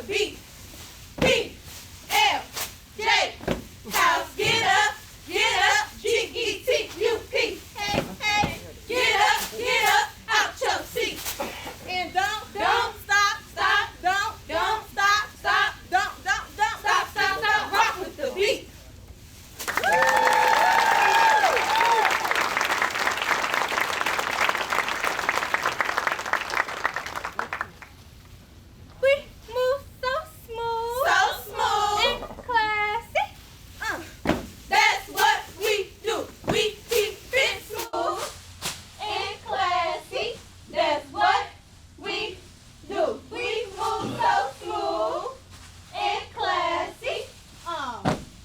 beat. P, L, J, house, get up, G-E-T-U-P. Hey, hey, get up, out your seat. And don't stop, don't stop, don't, rock with the beat. We move so smooth and classy. That's what we do. We keep it smooth and classy. That's what we do. We move so smooth and classy.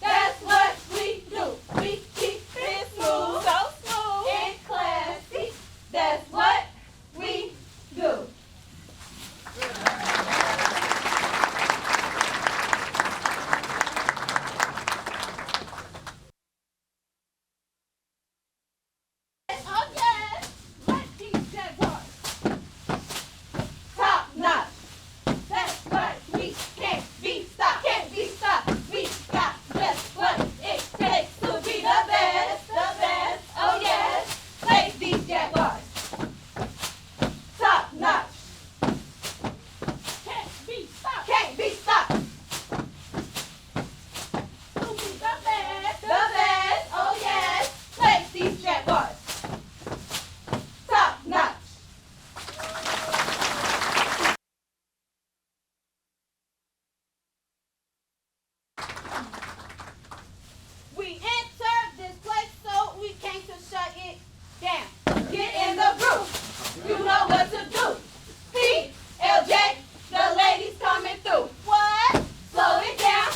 That's what we do. We keep it smooth, so smooth and classy. That's what we do. Oh yes, let these Jaguars top notch. That's what we can't be stopped. We got just what it takes to be the best. Oh yes, play these Jaguars top notch. Can't be stopped. To be the best. Oh yes, play these Jaguars top notch. We entered this place so we came to shut it down. Get in the groove. You know what to do. P, L, J, the ladies coming through. What? Slow it down.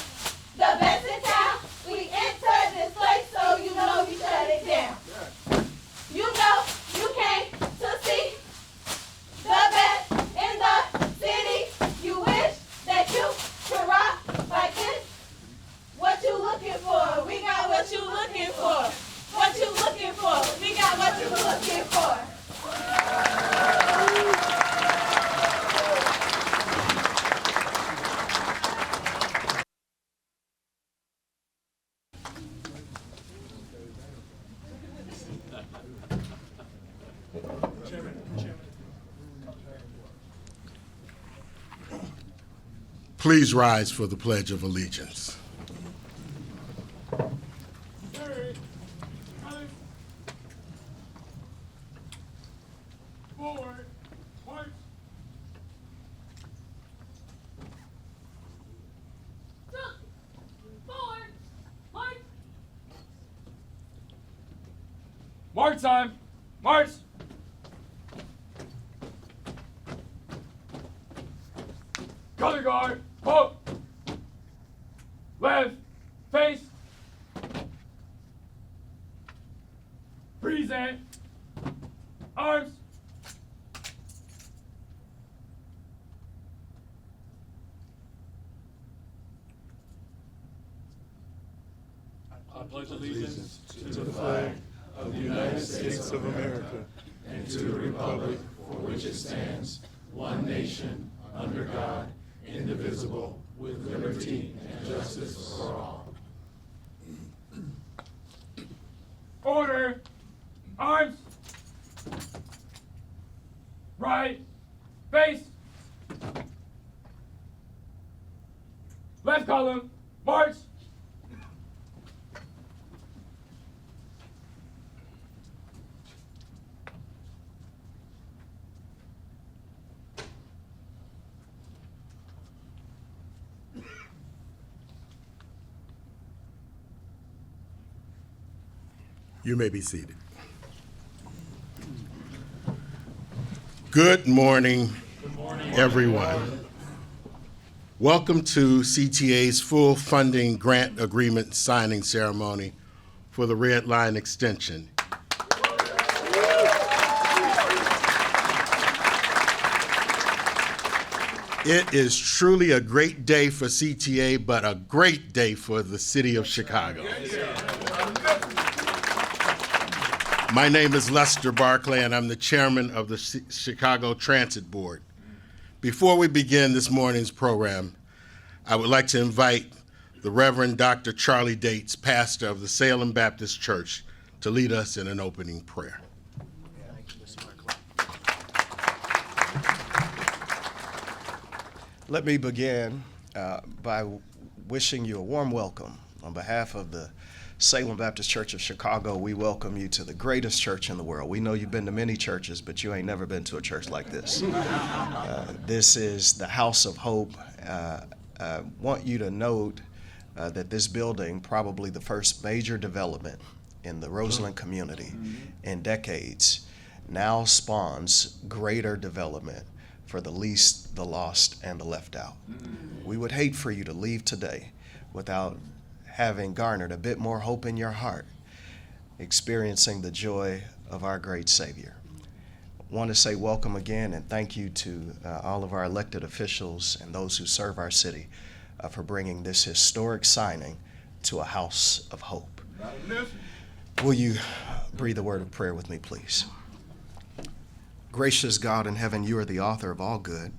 The best in town. We entered this place so you know we shut it down. You know you came to see the best in the city. You wish that you could rock like this. What you looking for? We got what you looking for. What you looking for? We got what you looking for. Please rise for the Pledge of Allegiance. Forward, march. Forward, march. March time. March. Color guard. Halt. Left. Face. Present. Arms. I pledge allegiance to the flag of the United States of America and to the republic for which it stands, one nation, under God, indivisible, with liberty and justice for all. Order. Arms. Right. Face. Left column. March. You may be seated. Good morning, everyone. Welcome to CTA's full funding grant agreement signing ceremony for the Red Line extension. It is truly a great day for CTA, but a great day for the city of Chicago. My name is Lester Barclay, and I'm the chairman of the Chicago Transit Board. Before we begin this morning's program, I would like to invite the Reverend Dr. Charlie Dates, pastor of the Salem Baptist Church, to lead us in an opening prayer. Let me begin by wishing you a warm welcome. On behalf of the Salem Baptist Church of Chicago, we welcome you to the greatest church in the world. We know you've been to many churches, but you ain't never been to a church like this. This is the house of hope. I want you to note that this building, probably the first major development in the Roseland community in decades, now spawns greater development for the least, the lost, and the left out. We would hate for you to leave today without having garnered a bit more hope in your heart, experiencing the joy of our great Savior. I want to say welcome again and thank you to all of our elected officials and those who serve our city for bringing this historic signing to a house of hope. Will you breathe a word of prayer with me, please? Gracious God in heaven, you are the author of all good.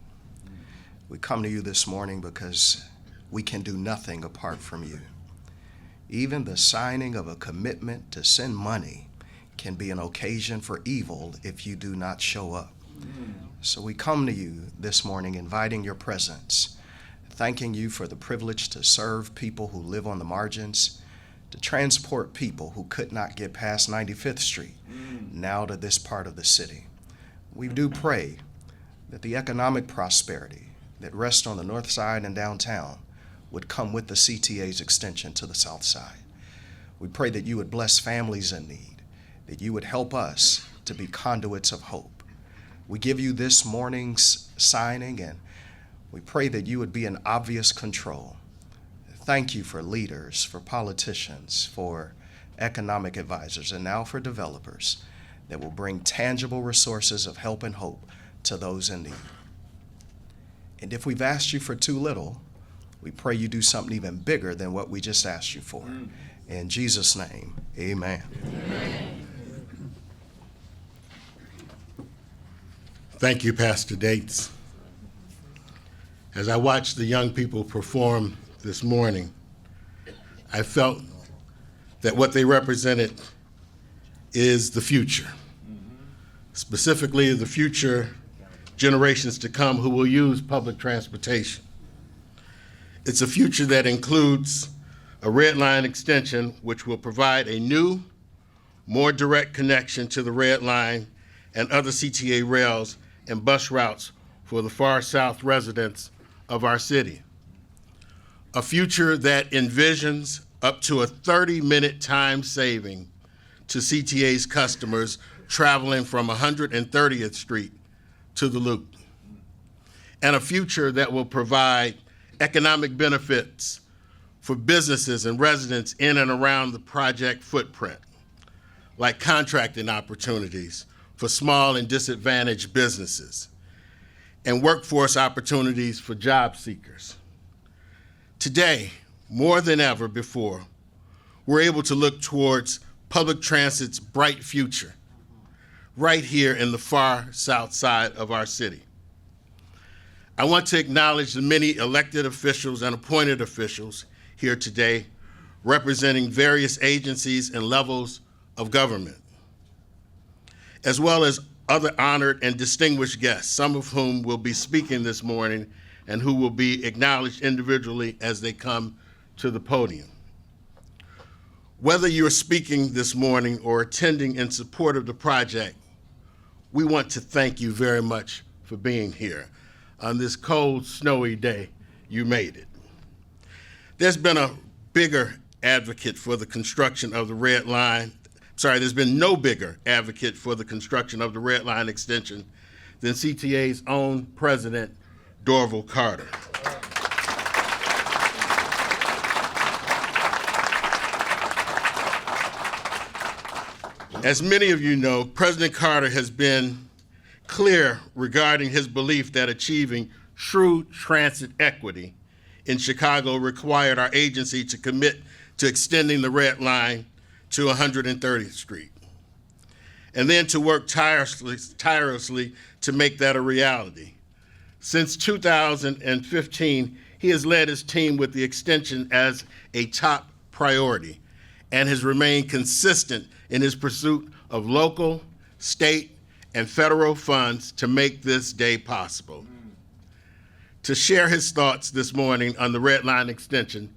We come to you this morning because we can do nothing apart from you. Even the signing of a commitment to send money can be an occasion for evil if you do not show up. So we come to you this morning inviting your presence, thanking you for the privilege to serve people who live on the margins, to transport people who could not get past 95th Street now to this part of the city. We do pray that the economic prosperity that rests on the north side and downtown would come with the CTA's extension to the south side. We pray that you would bless families in need, that you would help us to be conduits of hope. We give you this morning's signing, and we pray that you would be in obvious control. Thank you for leaders, for politicians, for economic advisors, and now for developers that will bring tangible resources of help and hope to those in need. And if we've asked you for too little, we pray you do something even bigger than what we just asked you for. In Jesus' name, amen. Amen. Thank you, Pastor Dates. As I watched the young people perform this morning, I felt that what they represented is the future. Specifically, the future generations to come who will use public transportation. It's a future that includes a red line extension, which will provide a new, more direct connection to the red line and other CTA rails and bus routes for the far south residents of our city. A future that envisions up to a 30-minute time saving to CTA's customers traveling from 130th Street to the Loop. And a future that will provide economic benefits for businesses and residents in and around the project footprint, like contracting opportunities for small and disadvantaged businesses, and workforce opportunities for job seekers. Today, more than ever before, we're able to look towards public transit's bright future, right here in the far south side of our city. I want to acknowledge the many elected officials and appointed officials here today representing various agencies and levels of government, as well as other honored and distinguished guests, some of whom will be speaking this morning and who will be acknowledged individually as they come to the podium. Whether you're speaking this morning or attending in support of the project, we want to thank you very much for being here. On this cold, snowy day, you made it. There's been a bigger advocate for the construction of the red line. There's been no bigger advocate for the construction of the red line extension than CTA's own president, Dorval Carter. As many of you know, President Carter has been clear regarding his belief that achieving true transit equity in Chicago required our agency to commit to extending the red line to 130th Street, and then to work tirelessly to make that a reality. Since 2015, he has led his team with the extension as a top priority and has remained consistent in his pursuit of local, state, and federal funds to make this day possible. To share his thoughts this morning on the Red Line extension,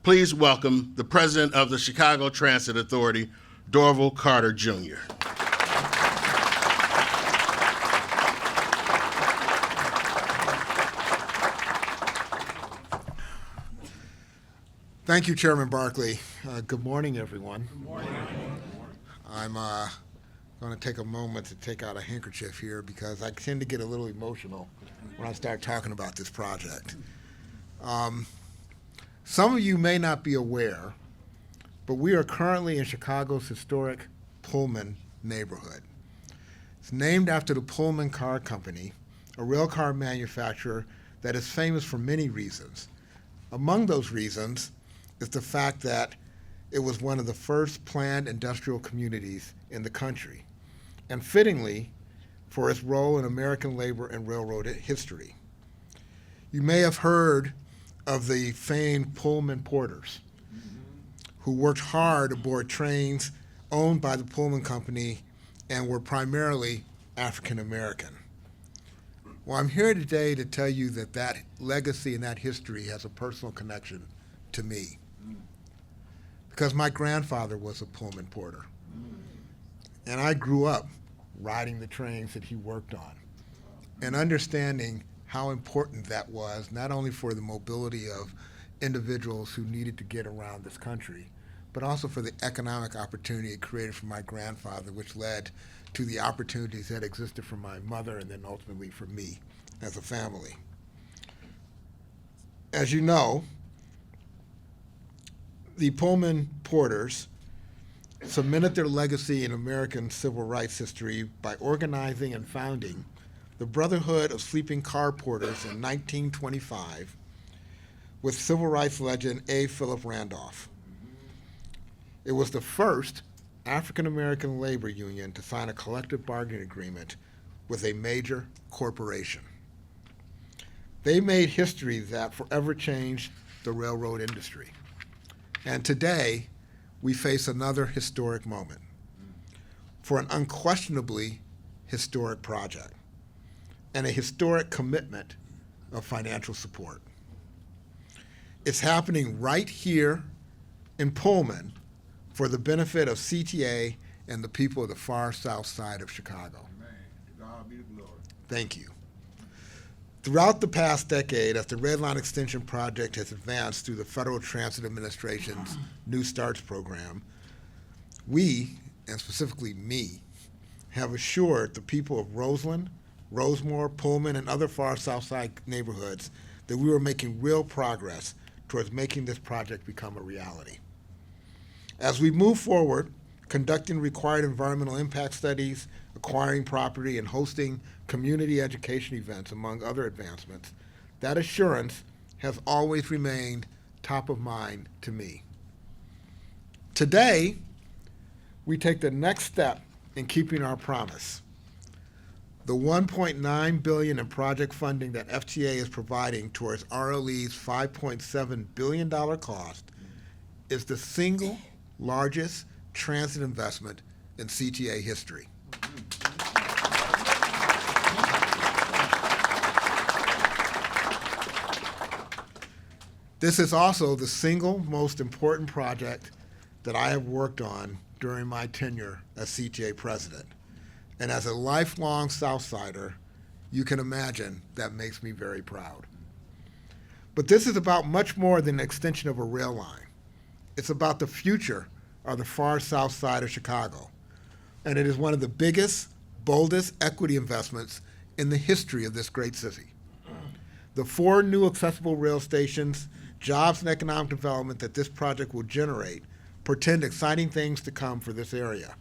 please welcome the president of the Chicago Transit Authority, Dorval Carter Jr. Thank you, Chairman Barkley. Good morning, everyone. Good morning. I'm going to take a moment to take out a handkerchief here because I tend to get a little emotional when I start talking about this project. Some of you may not be aware, but we are currently in Chicago's historic Pullman neighborhood. It's named after the Pullman Car Company, a railcar manufacturer that is famous for many reasons. Among those reasons is the fact that it was one of the first planned industrial communities in the country, and fittingly, for its role in American labor and railroad history. You may have heard of the famed Pullman porters who worked hard aboard trains owned by the Pullman Company and were primarily African American. Well, I'm here today to tell you that that legacy and that history has a personal connection to me, because my grandfather was a Pullman porter, and I grew up riding the trains that he worked on and understanding how important that was, not only for the mobility of individuals who needed to get around this country, but also for the economic opportunity it created for my grandfather, which led to the opportunities that existed for my mother and then ultimately for me as a family. As you know, the Pullman porters cemented their legacy in American civil rights history by organizing and founding the Brotherhood of Sleeping Car Porters in 1925 with civil rights legend A. Philip Randolph. It was the first African American labor union to sign a collective bargaining agreement with a major corporation. They made history that forever changed the railroad industry. And today, we face another historic moment for an unquestionably historic project and a historic commitment of financial support. It's happening right here in Pullman for the benefit of CTA and the people of the far south side of Chicago. Amen. To God be the glory. Thank you. Throughout the past decade, as the Red Line Extension Project has advanced through the Federal Transit Administration's New Starts program, we, and specifically me, have assured the people of Roseland, Rosemore, Pullman, and other far south side neighborhoods that we were making real progress towards making this project become a reality. As we move forward, conducting required environmental impact studies, acquiring property, and hosting community education events, among other advancements, that assurance has always remained top of mind to me. Today, we take the next step in keeping our promise. The $1.9 billion in project funding that FTA is providing towards RLE's $5.7 billion cost is the single largest transit investment in CTA history. This is also the single most important project that I have worked on during my tenure as CTA president. And as a lifelong Southsider, you can imagine that makes me very proud. But this is about much more than an extension of a rail line. It's about the future of the far south side of Chicago. And it is one of the biggest, boldest equity investments in the history of this great city. The 4 new accessible rail stations, jobs and economic development that this project will generate portend exciting things to come for this area.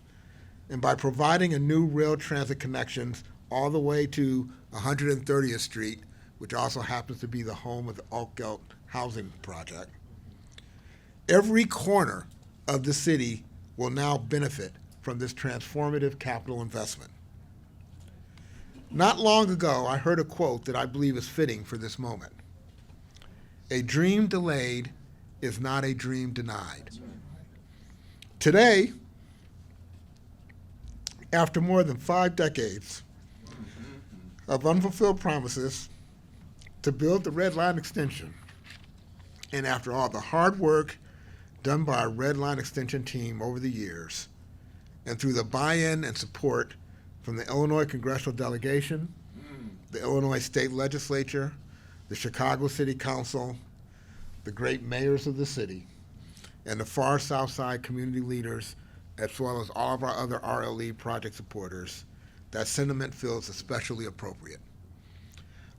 And by providing a new rail transit connections all the way to 130th Street, which also happens to be the home of the Altgeld housing project, every corner of the city will now benefit from this transformative capital investment. Not long ago, I heard a quote that I believe is fitting for this moment. A dream delayed is not a dream denied. Today, after more than 5 decades of unfulfilled promises to build the Red Line extension, and after all the hard work done by our Red Line extension team over the years, and through the buy-in and support from the Illinois Congressional delegation, the Illinois State Legislature, the Chicago City Council, the great mayors of the city, and the far South Side community leaders, as well as all of our other RLE project supporters, that sentiment feels especially appropriate.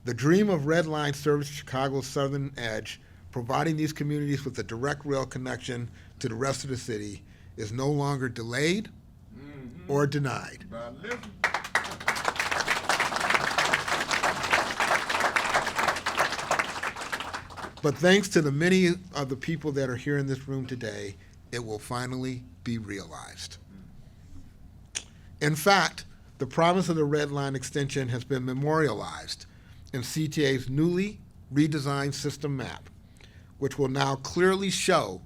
The dream of Red Line service to Chicago's southern edge, providing these communities with a direct rail connection to the rest of the city, is no longer delayed or denied. But thanks to the many of the people that are here in this room today, it will finally be realized. In fact, the promise of the Red Line extension has been memorialized in CTA's newly redesigned system map, which will now clearly show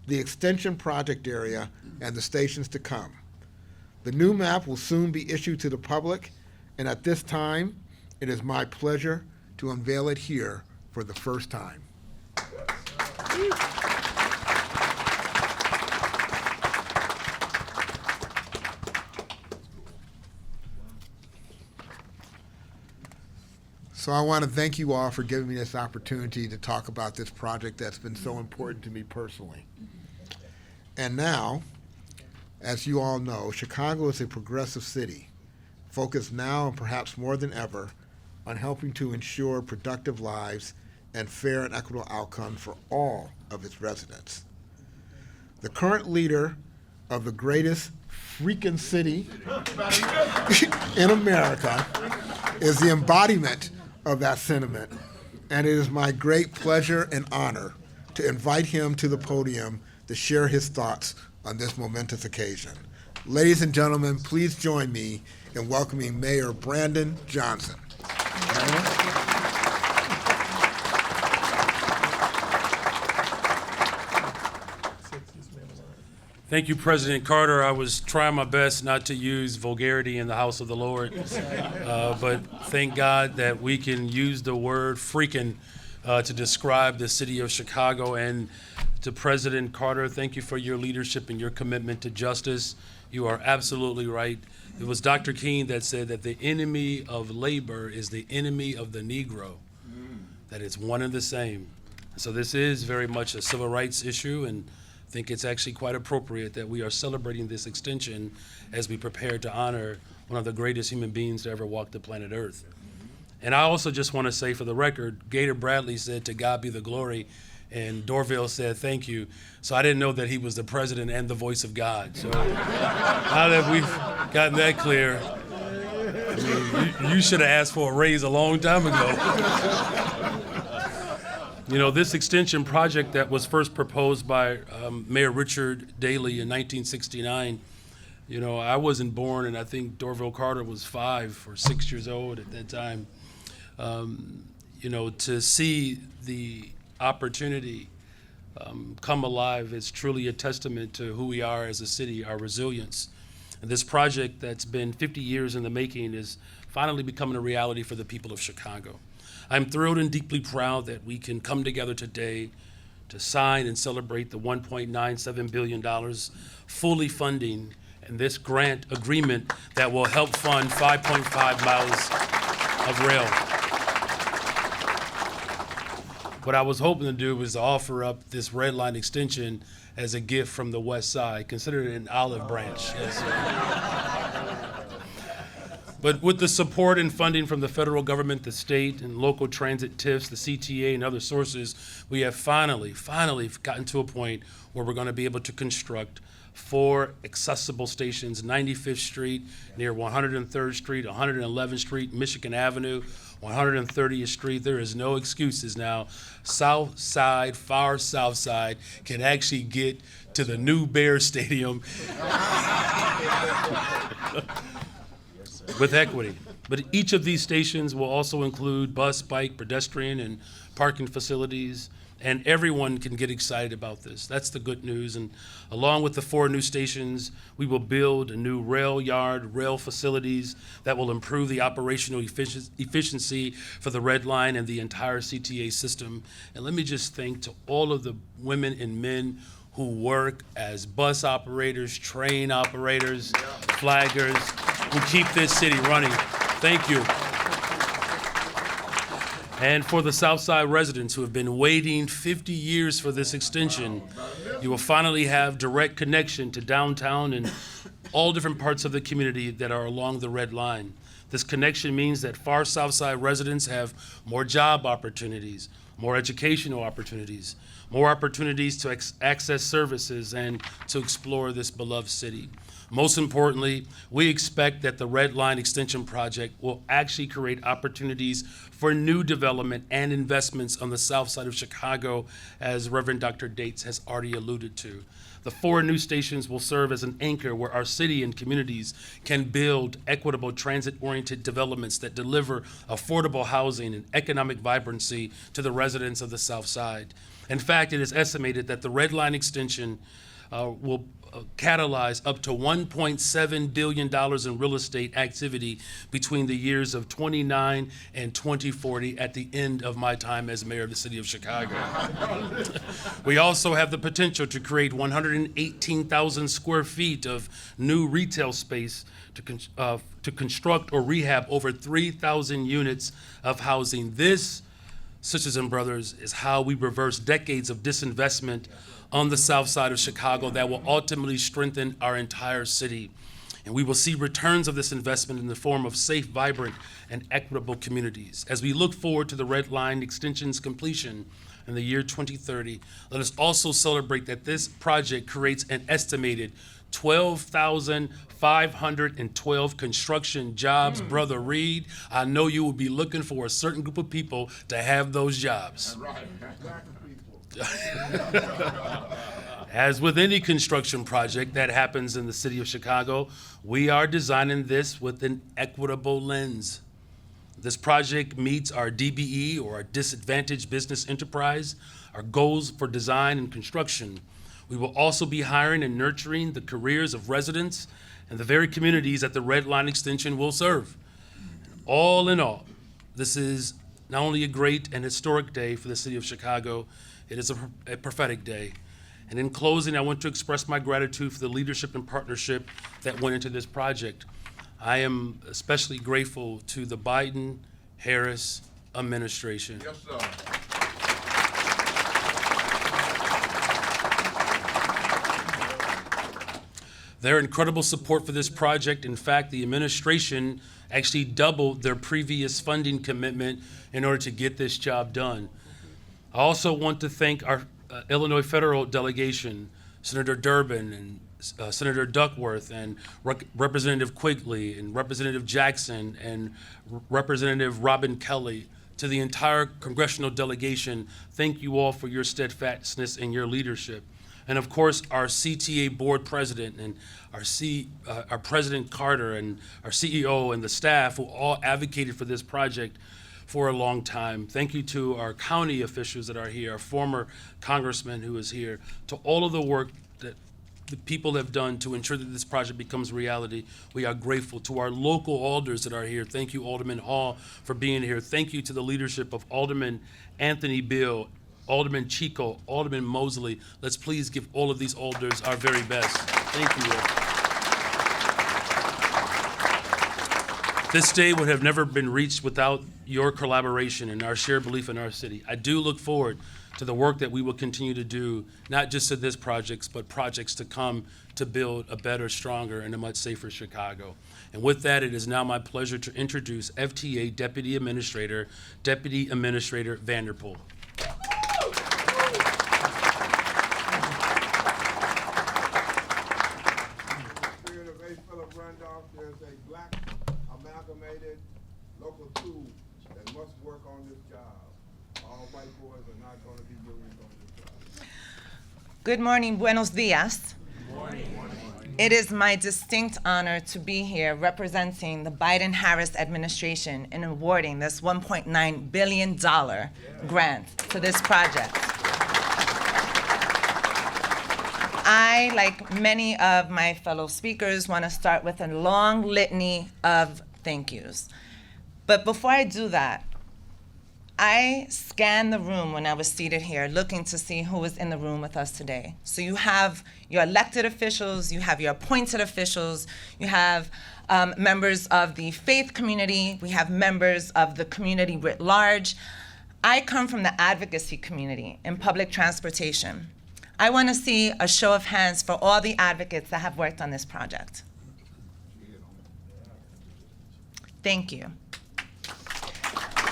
the extension project area and the stations to come. The new map will soon be issued to the public, and at this time, it is my pleasure to unveil it here for the first time. So I want to thank you all for giving me this opportunity to talk about this project that's been so important to me personally. And now, as you all know, Chicago is a progressive city, focused now and perhaps more than ever on helping to ensure productive lives and fair and equitable outcomes for all of its residents. The current leader of the greatest freaking city in America is the embodiment of that sentiment, and it is my great pleasure and honor to invite him to the podium to share his thoughts on this momentous occasion. Ladies and gentlemen, please join me in welcoming Mayor Brandon Johnson. Thank you, President Carter. I was trying my best not to use vulgarity in the house of the Lord, but thank God that we can use the word freaking to describe the city of Chicago. And to President Carter, thank you for your leadership and your commitment to justice. You are absolutely right. It was Dr. King that said that the enemy of labor is the enemy of the Negro, that it's one and the same. So this is very much a civil rights issue, and I think it's actually quite appropriate that we are celebrating this extension as we prepare to honor one of the greatest human beings to ever walk the planet Earth. And I also just want to say for the record, Gator Bradley said, "To God be the glory," and Dorville said, "Thank you." So I didn't know that he was the president and the voice of God. So now that we've gotten that clear, I mean, you should have asked for a raise a long time ago. You know, this extension project that was first proposed by Mayor Richard Daley in 1969, you know, I wasn't born, and I think Dorville Carter was 5 or 6 years old at that time. You know, to see the opportunity come alive is truly a testament to who we are as a city, our resilience. And this project that's been 50 years in the making is finally becoming a reality for the people of Chicago. I'm thrilled and deeply proud that we can come together today to sign and celebrate the $1.97 billion fully funding and this grant agreement that will help fund 5.5 miles of rail. What I was hoping to do was to offer up this Red Line extension as a gift from the West Side. Consider it an olive branch. But with the support and funding from the federal government, the state, and local transit TIFs, the CTA, and other sources, we have finally gotten to a point where we're going to be able to construct 4 accessible stations: 95th Street near 103rd Street, 111th Street, Michigan Avenue, 130th Street. There is no excuses now. South Side, far South Side, can actually get to the new Bear Stadium with equity. But each of these stations will also include bus, bike, pedestrian, and parking facilities. and everyone can get excited about this. That's the good news. And along with the 4 new stations, we will build a new rail yard, rail facilities that will improve the operational efficiency for the Red Line and the entire CTA system. And let me just thank to all of the women and men who work as bus operators, train operators, flaggers, who keep this city running. Thank you. And for the Southside residents who have been waiting 50 years for this extension, you will finally have direct connection to downtown and all different parts of the community that are along the Red Line. This connection means that far Southside residents have more job opportunities, more educational opportunities, more opportunities to access services and to explore this beloved city. Most importantly, we expect that the Red Line Extension Project will actually create opportunities for new development and investments on the south side of Chicago, as Reverend Dr. Dates has already alluded to. The 4 new stations will serve as an anchor where our city and communities can build equitable transit-oriented developments that deliver affordable housing and economic vibrancy to the residents of the South Side. In fact, it is estimated that the Red Line Extension will catalyze up to $1.7 billion in real estate activity between the years of 29 and 2040 at the end of my time as mayor of the city of Chicago. We also have the potential to create 118,000 square feet of new retail space to construct or rehab over 3,000 units of housing. This, sisters and brothers, is how we reverse decades of disinvestment on the south side of Chicago that will ultimately strengthen our entire city. And we will see returns of this investment in the form of safe, vibrant, and equitable communities. As we look forward to the Red Line Extension's completion in the year 2030, let us also celebrate that this project creates an estimated 12,512 construction jobs. Brother Reed, I know you will be looking for a certain group of people to have those jobs. As with any construction project that happens in the city of Chicago, we are designing this with an equitable lens. This project meets our DBE, or our disadvantaged business enterprise, our goals for design and construction. We will also be hiring and nurturing the careers of residents and the very communities that the Red Line Extension will serve. All in all, this is not only a great and historic day for the city of Chicago, it is a prophetic day. And in closing, I want to express my gratitude for the leadership and partnership that went into this project. I am especially grateful to the Biden-Harris administration. Yes, sir. Their incredible support for this project. In fact, the administration actually doubled their previous funding commitment in order to get this job done. I also want to thank our Illinois federal delegation, Senator Durbin and Senator Duckworth and Representative Quigley and Representative Jackson and Representative Robin Kelly. To the entire congressional delegation, thank you all for your steadfastness and your leadership. And of course, our CTA board president and our President Carter and our CEO and the staff who all advocated for this project for a long time. Thank you to our county officials that are here, our former congressman who is here, to all of the work that the people have done to ensure that this project becomes reality. We are grateful to our local alders that are here. Thank you, Alderman Hall, for being here. Thank you to the leadership of Alderman Anthony Bill, Alderman Chico, Alderman Mosley. Let's please give all of these alders our very best. Thank you all. This day would have never been reached without your collaboration and our shared belief in our city. I do look forward to the work that we will continue to do, not just to this project, but projects to come to build a better, stronger, and a much safer Chicago. And with that, it is now my pleasure to introduce FTA Deputy Administrator Vanderpool. There's a black amalgamated local 2 that must work on this job. All white boys are not going to be unions on this job. Good morning, buenos dias. Good morning. It is my distinct honor to be here representing the Biden-Harris administration in awarding this $1.9 billion grant to this project. I, like many of my fellow speakers, want to start with a long litany of thank yous. But before I do that, I scanned the room when I was seated here, looking to see who was in the room with us today. So you have your elected officials, you have your appointed officials, you have members of the faith community, we have members of the community writ large. I come from the advocacy community in public transportation. I want to see a show of hands for all the advocates that have worked on this project. Thank you.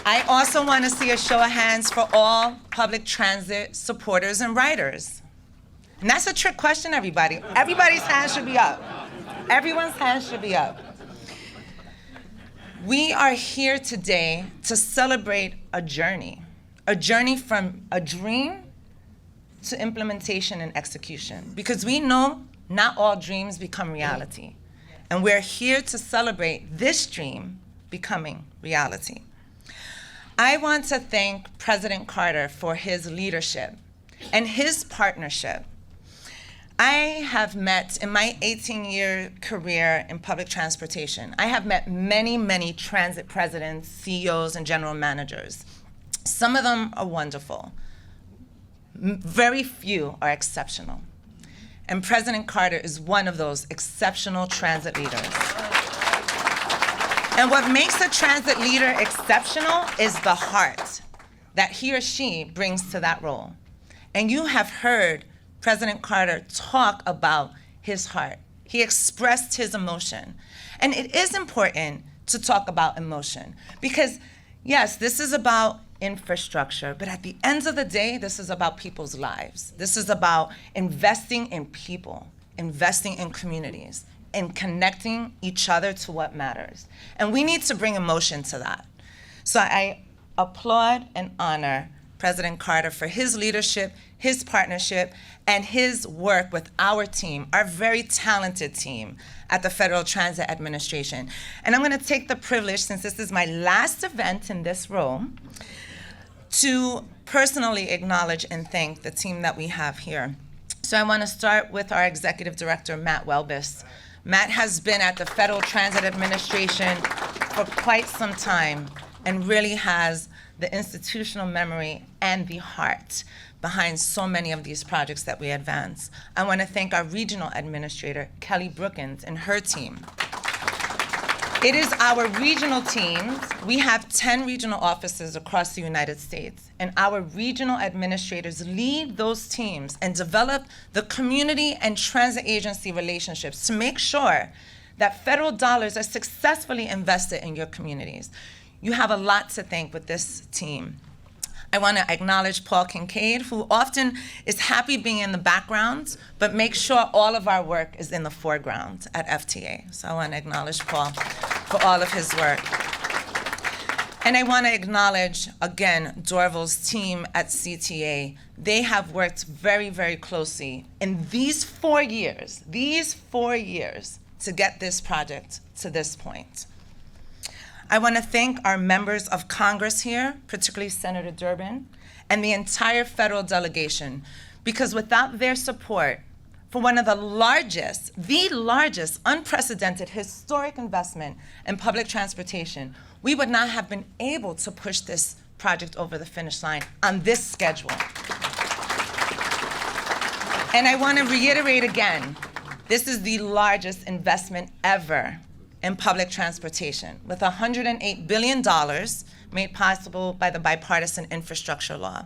I also want to see a show of hands for all public transit supporters and riders. And that's a trick question, everybody. Everybody's hands should be up. Everyone's hands should be up. We are here today to celebrate a journey from a dream to implementation and execution, because we know not all dreams become reality. And we're here to celebrate this dream becoming reality. I want to thank President Carter for his leadership and his partnership. I have met, in my 18-year career in public transportation, I have met many, many transit presidents, CEOs, and general managers. Some of them are wonderful. Very few are exceptional. And President Carter is one of those exceptional transit leaders. And what makes a transit leader exceptional is the heart that he or she brings to that role. And you have heard President Carter talk about his heart. He expressed his emotion. And it is important to talk about emotion because, yes, this is about infrastructure, but at the end of the day, this is about people's lives. This is about investing in people, investing in communities, and connecting each other to what matters. And we need to bring emotion to that. So I applaud and honor President Carter for his leadership, his partnership, and his work with our team, our very talented team at the Federal Transit Administration. And I'm gonna take the privilege, since this is my last event in this role, to personally acknowledge and thank the team that we have here. So I wanna start with our Executive Director, Matt Welbus. Matt has been at the Federal Transit Administration for quite some time and really has the institutional memory and the heart behind so many of these projects that we advance. I want to thank our regional administrator, Kelly Brookins, and her team. It is our regional teams. We have 10 regional offices across the United States, and our regional administrators lead those teams and develop the community and transit agency relationships to make sure that federal dollars are successfully invested in your communities. You have a lot to thank with this team. I want to acknowledge Paul Kincaid, who often is happy being in the background, but makes sure all of our work is in the foreground at FTA. So I want to acknowledge Paul for all of his work. And I want to acknowledge, again, Dorval's team at CTA. They have worked very, very closely in these 4 years, to get this project to this point. I want to thank our members of Congress here, particularly Senator Durbin, and the entire federal delegation, because without their support for one of the largest, unprecedented historic investment in public transportation, we would not have been able to push this project over the finish line on this schedule. And I want to reiterate again, this is the largest investment ever in public transportation, with $108 billion made possible by the bipartisan infrastructure law.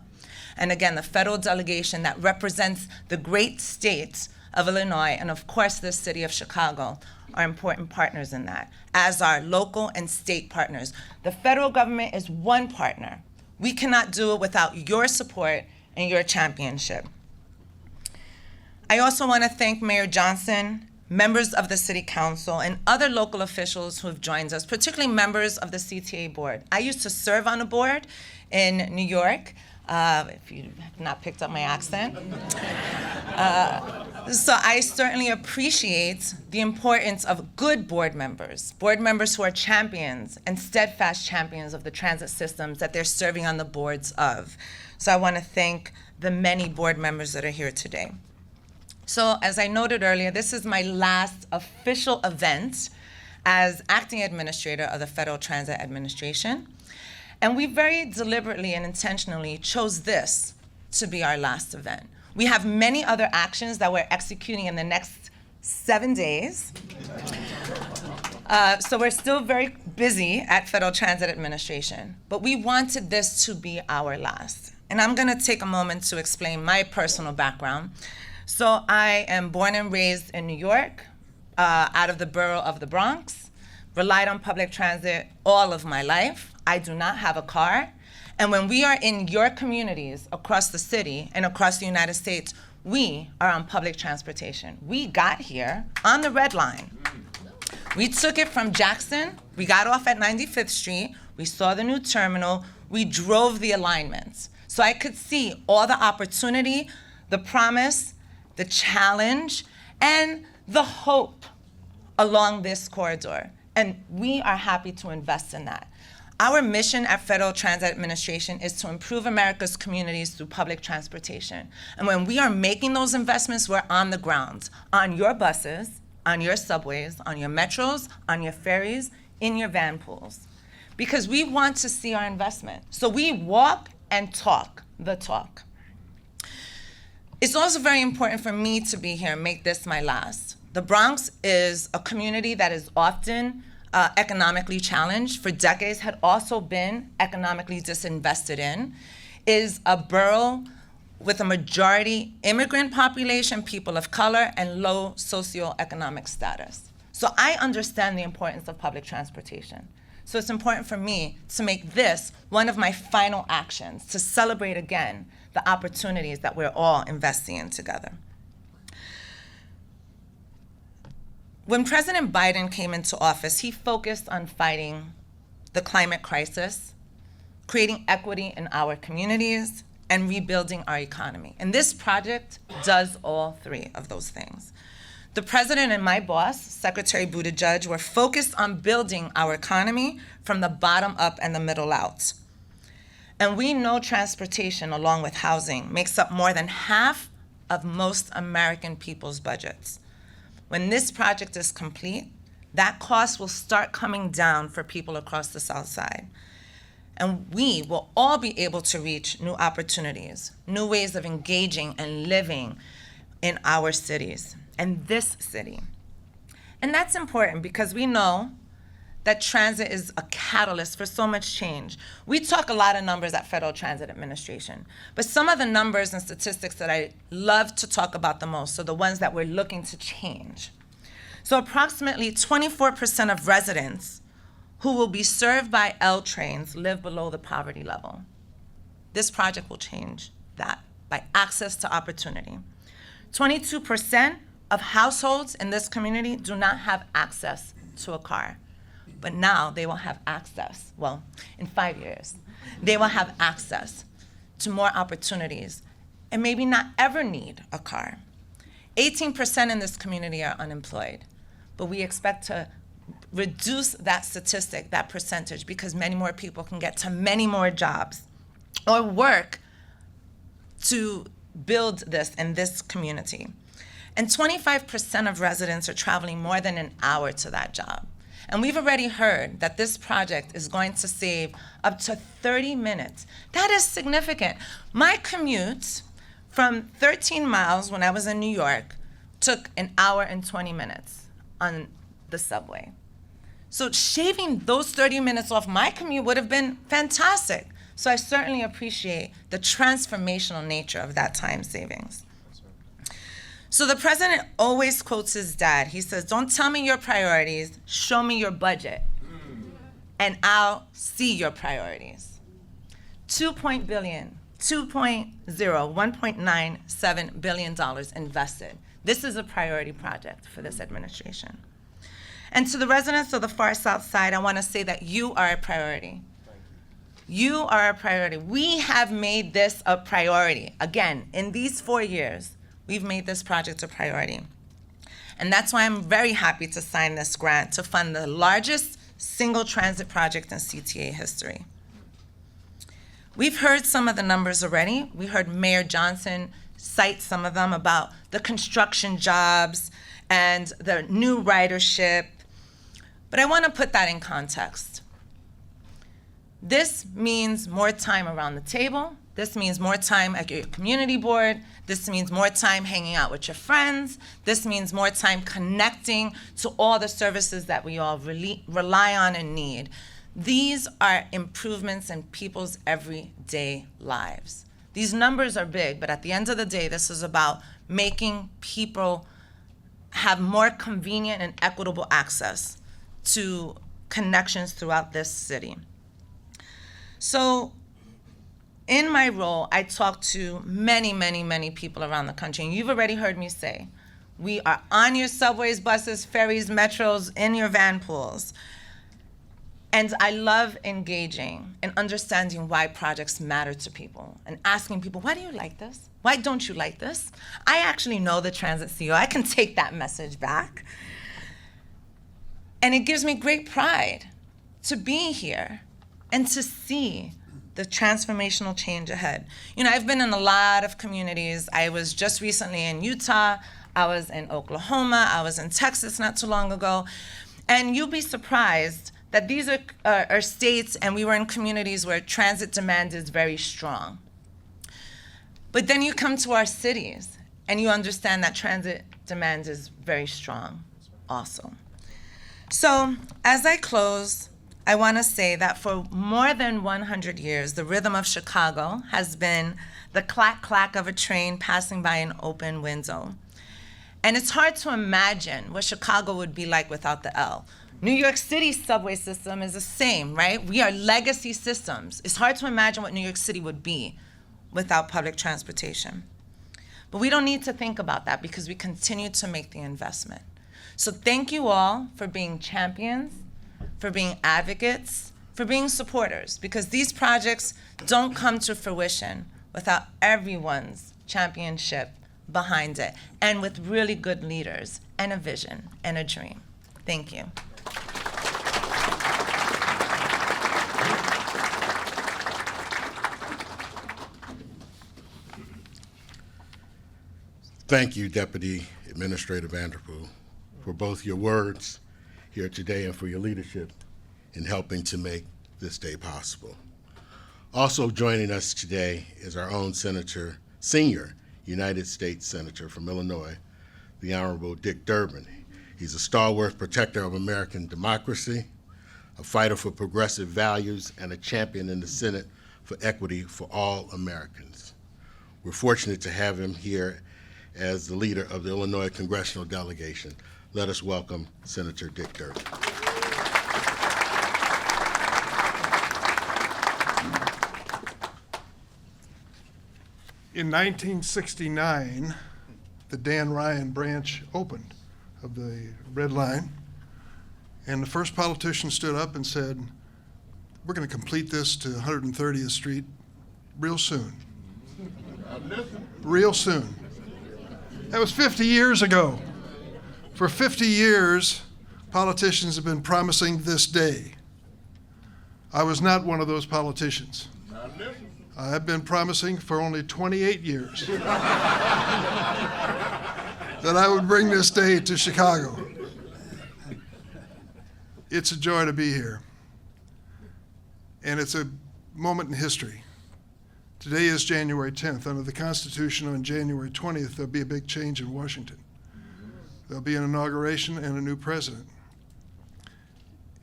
And again, the federal delegation that represents the great state of Illinois, and of course the city of Chicago, are important partners in that, as are local and state partners. The federal government is one partner. We cannot do it without your support and your championship. I also want to thank Mayor Johnson, members of the City Council, and other local officials who have joined us, particularly members of the CTA board. I used to serve on a board in New York, if you have not picked up my accent. So I certainly appreciate the importance of good board members who are champions and steadfast champions of the transit systems that they're serving on the boards of. So I want to thank the many board members that are here today. So as I noted earlier, this is my last official event as acting administrator of the Federal Transit Administration. And we very deliberately and intentionally chose this to be our last event. We have many other actions that we're executing in the next 7 days. So we're still very busy at Federal Transit Administration, but we wanted this to be our last. And I'm gonna take a moment to explain my personal background. So I am born and raised in New York, out of the borough of the Bronx, relied on public transit all of my life. I do not have a car. And when we are in your communities across the city and across the United States, we are on public transportation. We got here on the Red Line. We took it from Jackson, we got off at 95th Street, we saw the new terminal, we drove the alignments. So I could see all the opportunity, the promise, the challenge, and the hope along this corridor. And we are happy to invest in that. Our mission at Federal Transit Administration is to improve America's communities through public transportation. And when we are making those investments, we're on the ground, on your buses, on your subways, on your metros, on your ferries, in your van pools. Because we want to see our investment. So we walk and talk the talk. It's also very important for me to be here and make this my last. The Bronx is a community that is often economically challenged, for decades had also been economically disinvested in, is a borough with a majority immigrant population, people of color, and low socioeconomic status. So I understand the importance of public transportation. So it's important for me to make this one of my final actions, to celebrate again the opportunities that we're all investing in together. When President Biden came into office, he focused on fighting the climate crisis, creating equity in our communities, and rebuilding our economy. And this project does all three of those things. The president and my boss, Secretary Buttigieg, were focused on building our economy from the bottom up and the middle out. And we know transportation, along with housing, makes up more than half of most American people's budgets. When this project is complete, that cost will start coming down for people across the South Side. And we will all be able to reach new opportunities, new ways of engaging and living in our cities, and this city. And that's important because we know that transit is a catalyst for so much change. We talk a lot of numbers at Federal Transit Administration, but some of the numbers and statistics that I love to talk about the most are the ones that we're looking to change. So approximately 24% of residents who will be served by L trains live below the poverty level. This project will change that by access to opportunity. 22% of households in this community do not have access to a car. But now they will have access, well, in 5 years, they will have access to more opportunities and maybe not ever need a car. 18% in this community are unemployed, but we expect to reduce that statistic, that percentage, because many more people can get to many more jobs or work to build this in this community. And 25% of residents are traveling more than an hour to that job. And we've already heard that this project is going to save up to 30 minutes. That is significant. My commute from 13 miles when I was in New York took an hour and 20 minutes on the subway. So shaving those 30 minutes off my commute would have been fantastic. So I certainly appreciate the transformational nature of that time savings. So the president always quotes his dad. He says, "Don't tell me your priorities, show me your budget, and I'll see your priorities." $1.97 billion invested. This is a priority project for this administration. And to the residents of the far South Side, I want to say that you are a priority. You are a priority. We have made this a priority. Again, in these 4 years, we've made this project a priority. And that's why I'm very happy to sign this grant to fund the largest single transit project in CTA history. We've heard some of the numbers already. We heard Mayor Johnson cite some of them about the construction jobs and the new ridership, but I want to put that in context. This means more time around the table. This means more time at your community board. This means more time hanging out with your friends. This means more time connecting to all the services that we all rely on and need. These are improvements in people's everyday lives. These numbers are big, but at the end of the day, this is about making people have more convenient and equitable access to connections throughout this city. So in my role, I talk to many, many, many people around the country, and you've already heard me say, we are on your subways, buses, ferries, metros, in your van pools. And I love engaging and understanding why projects matter to people and asking people, why do you like this? Why don't you like this? I actually know the transit CEO. I can take that message back. And it gives me great pride to be here and to see the transformational change ahead. You know, I've been in a lot of communities. I was just recently in Utah. I was in Oklahoma. I was in Texas not too long ago. And you'll be surprised that these are states, and we were in communities where transit demand is very strong. But then you come to our cities, and you understand that transit demand is very strong also. So as I close, I want to say that for more than 100 years, the rhythm of Chicago has been the clack-clack of a train passing by an open window. And it's hard to imagine what Chicago would be like without the L. New York City's subway system is the same, right? We are legacy systems. It's hard to imagine what New York City would be without public transportation. But we don't need to think about that because we continue to make the investment. So thank you all for being champions, for being advocates, for being supporters, because these projects don't come to fruition without everyone's championship behind it, and with really good leaders and a vision and a dream. Thank you. Thank you, Deputy Administrator Vanderpool, for both your words here today and for your leadership in helping to make this day possible. Also joining us today is our own Senator, senior United States Senator from Illinois, the Honorable Dick Durbin. He's a stalwart protector of American democracy, a fighter for progressive values, and a champion in the Senate for equity for all Americans. We're fortunate to have him here as the leader of the Illinois Congressional delegation. Let us welcome Senator Dick Durbin. In 1969, the Dan Ryan branch opened of the Red Line, and the first politician stood up and said, we're going to complete this to 130th Street real soon. Real soon. That was 50 years ago. For 50 years, politicians have been promising this day. I was not one of those politicians. I've been promising for only 28 years that I would bring this day to Chicago. It's a joy to be here. And it's a moment in history. Today is January 10th. Under the Constitution, on January 20th, there'll be a big change in Washington. There'll be an inauguration and a new president.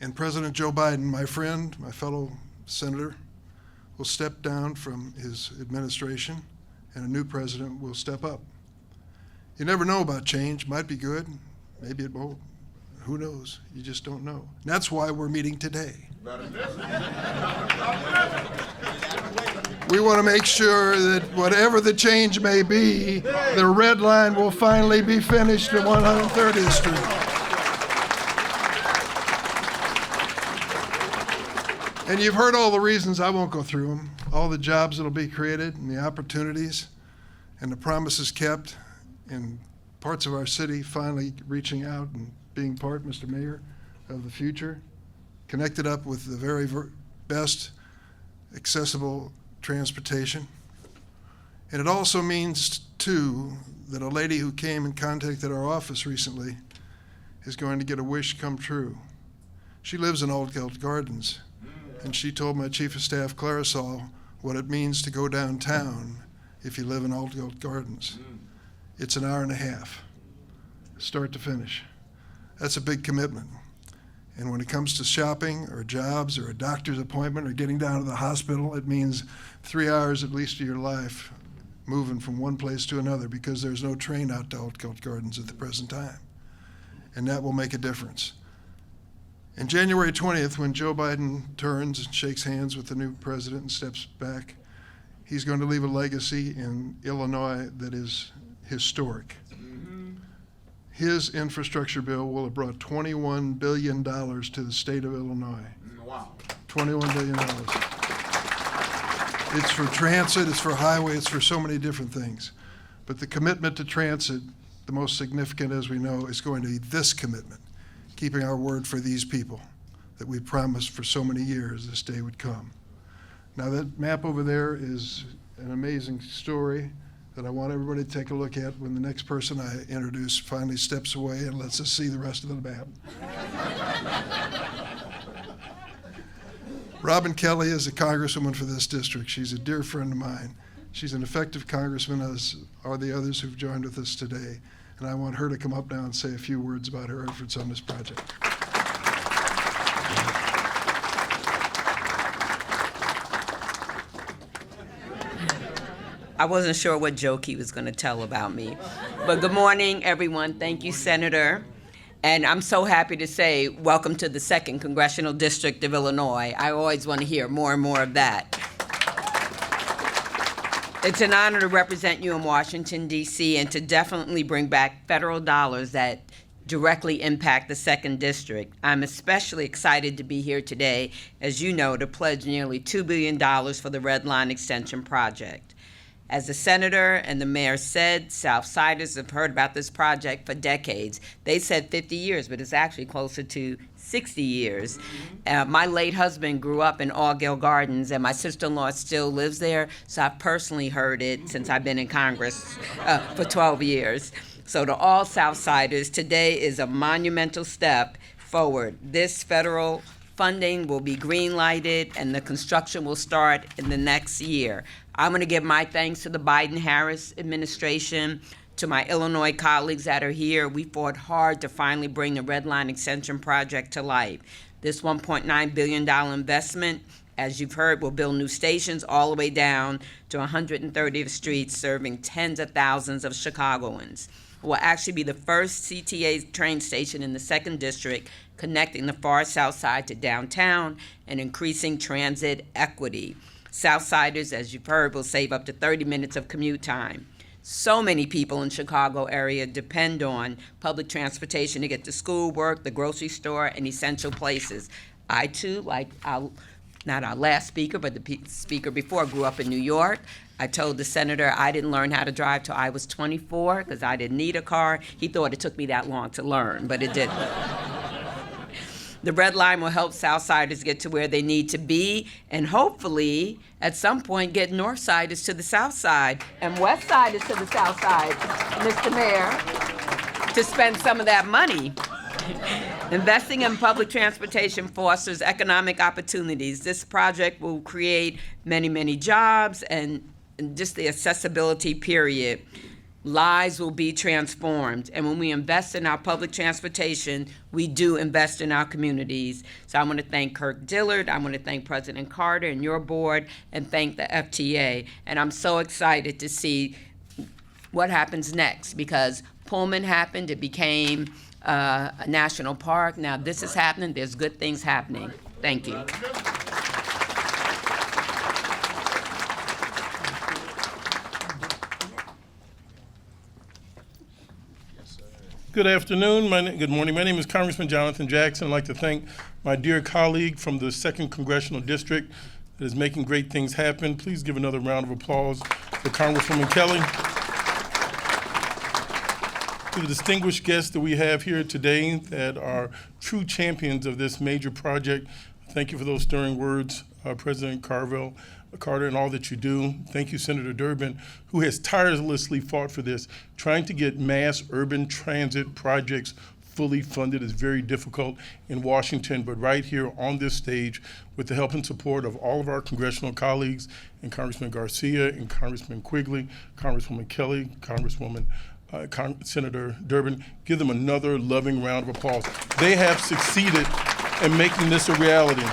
And President Joe Biden, my friend, my fellow senator, will step down from his administration, and a new president will step up. You never know about change. Might be good, maybe it won't. Who knows? You just don't know. And that's why we're meeting today. We want to make sure that whatever the change may be, the Red Line will finally be finished at 130th Street. And you've heard all the reasons. I won't go through them. All the jobs that'll be created and the opportunities and the promises kept in parts of our city finally reaching out and being part, Mr. Mayor, of the future, connected up with the very best accessible transportation. And it also means too, that a lady who came and contacted our office recently is going to get a wish come true. She lives in Old Galt Gardens, and she told my Chief of Staff, Clarisol, what it means to go downtown if you live in Old Galt Gardens. It's an hour and a half, start to finish. That's a big commitment. And when it comes to shopping or jobs or a doctor's appointment or getting down to the hospital, it means 3 hours at least of your life moving from one place to another because there's no train out to Old Galt Gardens at the present time. And that will make a difference. And January 20th, when Joe Biden turns and shakes hands with the new president and steps back, he's going to leave a legacy in Illinois that is historic. His infrastructure bill will have brought $21 billion to the state of Illinois. Wow. $21 billion. It's for transit, it's for highway, it's for so many different things. But the commitment to transit, the most significant, as we know, is going to be this commitment, keeping our word for these people that we promised for so many years this day would come. Now that map over there is an amazing story that I want everybody to take a look at when the next person I introduce finally steps away and lets us see the rest of the map. Robin Kelly is a congresswoman for this district. She's a dear friend of mine. She's an effective congressman, as are the others who've joined with us today. And I want her to come up now and say a few words about her efforts on this project. I wasn't sure what joke he was going to tell about me. But good morning, everyone. Thank you, Senator. And I'm so happy to say, welcome to the 2nd Congressional District of Illinois. I always want to hear more and more of that. It's an honor to represent you in Washington, D.C., and to definitely bring back federal dollars that directly impact the 2nd District. I'm especially excited to be here today, as you know, to pledge nearly $2 billion for the Red Line Extension project. As the senator and the mayor said, Southsiders have heard about this project for decades. They said 50 years, but it's actually closer to 60 years. My late husband grew up in Old Galt Gardens, and my sister-in-law still lives there, so I've personally heard it since I've been in Congress for 12 years. So to all Southsiders, today is a monumental step forward. This federal funding will be green-lighted, and the construction will start in the next year. I'm going to give my thanks to the Biden-Harris administration, to my Illinois colleagues that are here. We fought hard to finally bring the Red Line Extension project to life. This $1.9 billion investment, as you've heard, will build new stations all the way down to 130th Street, serving tens of thousands of Chicagoans. It will actually be the first CTA train station in the 2nd District, connecting the far south side to downtown and increasing transit equity. Southsiders, as you've heard, will save up to 30 minutes of commute time. So many people in Chicago area depend on public transportation to get to school, work, the grocery store, and essential places. I too, like not our last speaker, but the speaker before, grew up in New York. I told the senator I didn't learn how to drive till I was 24 because I didn't need a car. He thought it took me that long to learn, but it didn't. The Red Line will help Southsiders get to where they need to be, and hopefully, at some point, get Northsiders to the South Side and Westsiders to the South Side, Mr. Mayor, to spend some of that money. Investing in public transportation fosters economic opportunities. This project will create many, many jobs and just the accessibility period. Lives will be transformed. And when we invest in our public transportation, we do invest in our communities. So I want to thank Kirk Dillard, I want to thank President Carter and your board, and thank the FTA. And I'm so excited to see what happens next, because Pullman happened, it became a national park. Now this is happening, there's good things happening. Thank you. Good afternoon. Good morning. My name is Congressman Jonathan Jackson. I'd like to thank my dear colleague from the 2nd Congressional District that is making great things happen. Please give another round of applause for Congresswoman Kelly. To the distinguished guests that we have here today that are true champions of this major project, thank you for those stirring words. President Carter, and all that you do. Thank you, Senator Durbin, who has tirelessly fought for this. Trying to get mass urban transit projects fully funded is very difficult in Washington, but right here on this stage, with the help and support of all of our congressional colleagues, and Congressman Garcia and Congressman Quigley, Congresswoman Kelly, Congresswoman Senator Durbin, give them another loving round of applause. They have succeeded in making this a reality.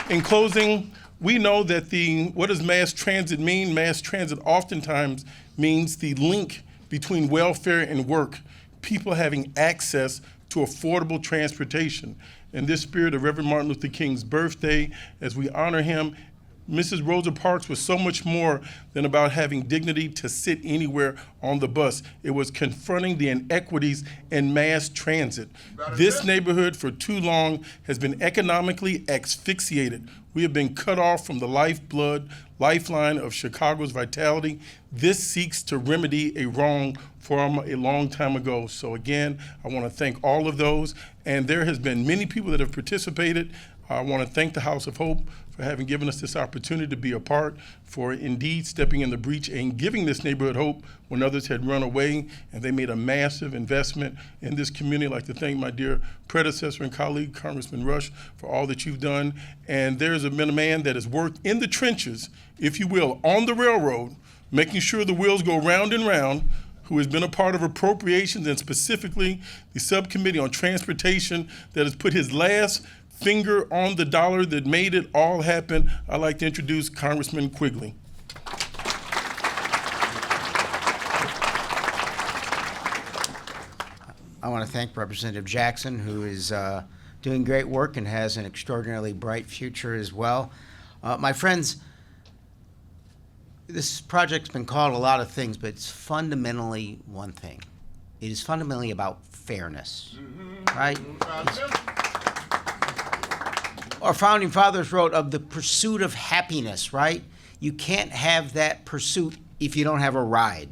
In closing, we know that what does mass transit mean? Mass transit oftentimes means the link between welfare and work, people having access to affordable transportation. In this spirit of Reverend Martin Luther King's birthday, as we honor him, Mrs. Rosa Parks was so much more than about having dignity to sit anywhere on the bus. It was confronting the inequities in mass transit. This neighborhood for too long has been economically asphyxiated. We have been cut off from the lifeline of Chicago's vitality. This seeks to remedy a wrong from a long time ago. So again, I want to thank all of those. And there has been many people that have participated. I want to thank the House of Hope for having given us this opportunity to be a part, for indeed stepping in the breach and giving this neighborhood hope when others had run away, and they made a massive investment in this community. I'd like to thank my dear predecessor and colleague, Congressman Rush, for all that you've done. And there's been a man that has worked in the trenches, if you will, on the railroad, making sure the wheels go round and round, who has been a part of appropriations and specifically the subcommittee on transportation that has put his last finger on the dollar that made it all happen. I'd like to introduce Congressman Quigley. I want to thank Representative Jackson, who is doing great work and has an extraordinarily bright future as well. My friends, this project's been called a lot of things, but it's fundamentally one thing. It is fundamentally about fairness, right? Our founding fathers wrote of the pursuit of happiness, right? You can't have that pursuit if you don't have a ride.